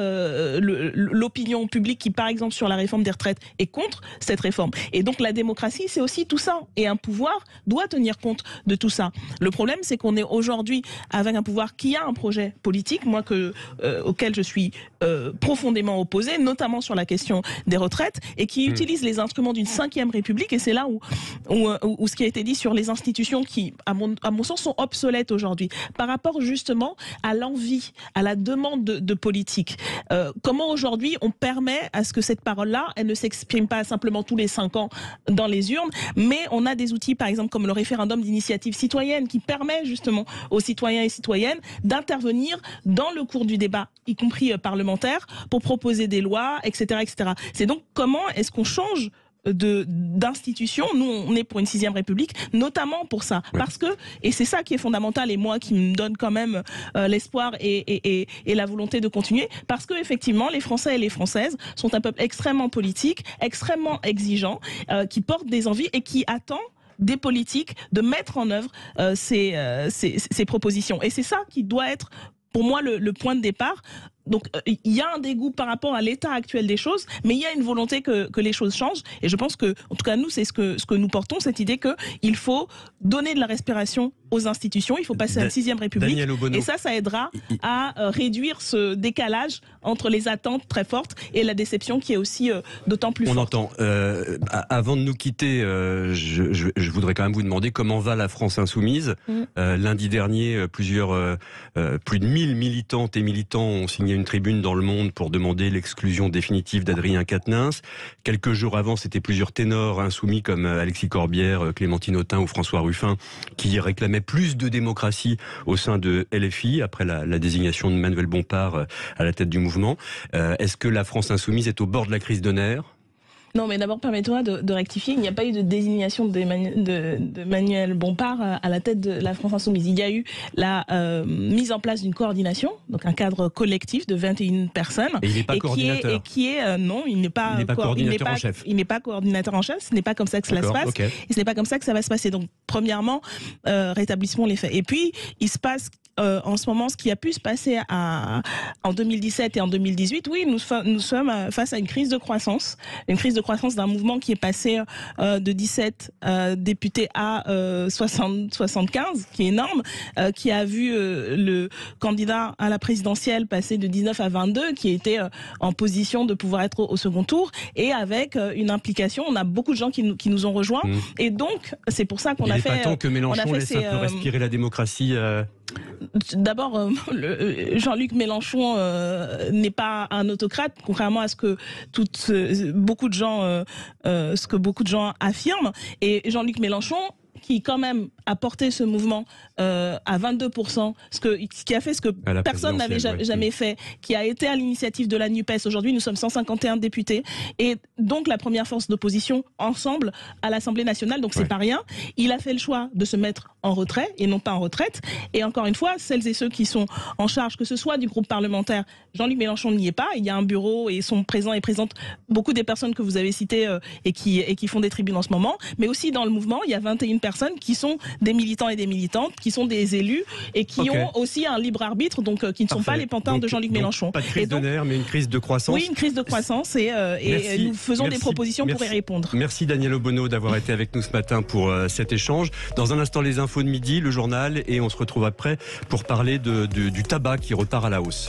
l'opinion publique qui, par exemple, sur la réforme des retraites, est contre cette réforme. Et donc la démocratie, c'est aussi tout ça. Et un pouvoir doit tenir compte de tout ça. Le problème, c'est qu'on est aujourd'hui avec un pouvoir qui a un projet politique, moi auquel je suis profondément opposé, notamment sur la question des retraites, et qui utilise les instruments d'une 5e République, et c'est là où ce qui a été dit sur les institutions qui, à mon sens, sont obsolètes aujourd'hui, par rapport justement à l'envie, à la demande de politique. Comment aujourd'hui on permet à ce que cette parole-là, elle ne s'exprime pas simplement tous les 5 ans dans les urnes, mais on a des outils, par exemple, comme le référendum d'initiative citoyenne, qui permet justement aux citoyens et citoyennes d'intervenir dans le cours du débat, y compris parlementaire, pour proposer des lois, etc., etc. C'est donc comment est-ce qu'on change d'institutions. Nous, on est pour une 6e République, notamment pour ça. Oui. Parce que, et c'est ça qui est fondamental, et moi qui me donne quand même l'espoir et la volonté de continuer, parce que effectivement, les Français et les Françaises sont un peuple extrêmement politique, extrêmement exigeant, qui porte des envies et qui attend des politiques de mettre en œuvre ces propositions. Et c'est ça qui doit être, pour moi, le point de départ. Donc il y a un dégoût par rapport à l'état actuel des choses, mais il y a une volonté que les choses changent. Et je pense que, en tout cas nous, c'est ce que nous portons, cette idée qu'il faut donner de la respiration aux institutions, il faut passer à la 6e République, et ça aidera à réduire ce décalage entre les attentes très fortes et la déception qui est aussi d'autant plus forte. On entend. Avant de nous quitter, je voudrais quand même vous demander comment va la France insoumise. Lundi dernier, plus de 1000 militantes et militants ont signé une tribune dans Le Monde pour demander l'exclusion définitive d'Adrien Quatennens. Quelques jours avant, c'était plusieurs ténors insoumis comme Alexis Corbière, Clémentine Autain ou François Ruffin qui réclamaient plus de démocratie au sein de LFI après la désignation de Manuel Bompard à la tête du mouvement. Est-ce que la France insoumise est au bord de la crise de nerfs ? Non, mais d'abord, permettez-moi de rectifier. Il n'y a pas eu de désignation de Manuel Bompard à la tête de la France Insoumise. Il y a eu la mise en place d'une coordination, donc un cadre collectif de 21 personnes. Et il n'est pas coordinateur. Non, il n'est pas coordinateur en chef. Il n'est pas coordinateur en chef. Ce n'est pas comme ça que cela se passe. Okay. Et ce n'est pas comme ça que ça va se passer. Donc, premièrement, rétablissement les faits. Et puis, il se passe en ce moment ce qui a pu se passer en 2017 et en 2018. Oui, nous sommes face à une crise de croissance. Une crise de croissance d'un mouvement qui est passé de 17 députés à 75, qui est énorme, qui a vu le candidat à la présidentielle passer de 19 à 22, qui était en position de pouvoir être au second tour, et avec une implication. On a beaucoup de gens qui nous ont rejoints, et donc c'est pour ça qu'on a fait... Il n'est pas temps que Mélenchon laisse un peu respirer la démocratie D'abord, Jean-Luc Mélenchon n'est pas un autocrate, contrairement à ce que beaucoup de gens affirment. Et Jean-Luc Mélenchon, qui quand même a porté ce mouvement à 22%, qui a fait ce que personne n'avait jamais fait, qui a été à l'initiative de la NUPES. Aujourd'hui, nous sommes 151 députés, et donc la première force d'opposition ensemble à l'Assemblée nationale, donc c'est pas rien. Il a fait le choix de se mettre en retrait et non pas en retraite. Et encore une fois, celles et ceux qui sont en charge, que ce soit du groupe parlementaire, Jean-Luc Mélenchon n'y est pas, il y a un bureau et sont présents et présentes beaucoup des personnes que vous avez citées et qui font des tribunes en ce moment, mais aussi dans le mouvement, il y a 21 personnes qui sont des militants et des militantes, qui sont des élus et qui ont aussi un libre arbitre, donc qui ne sont pas les pantins de Jean-Luc Mélenchon. Pas de crise de nerfs, mais une crise de croissance. Oui, une crise de croissance, et nous faisons des propositions pour y répondre. Merci Daniel Obono d'avoir été avec nous ce matin pour cet échange. Dans un instant, les infos de midi, le journal, et on se retrouve après pour parler du tabac qui repart à la hausse.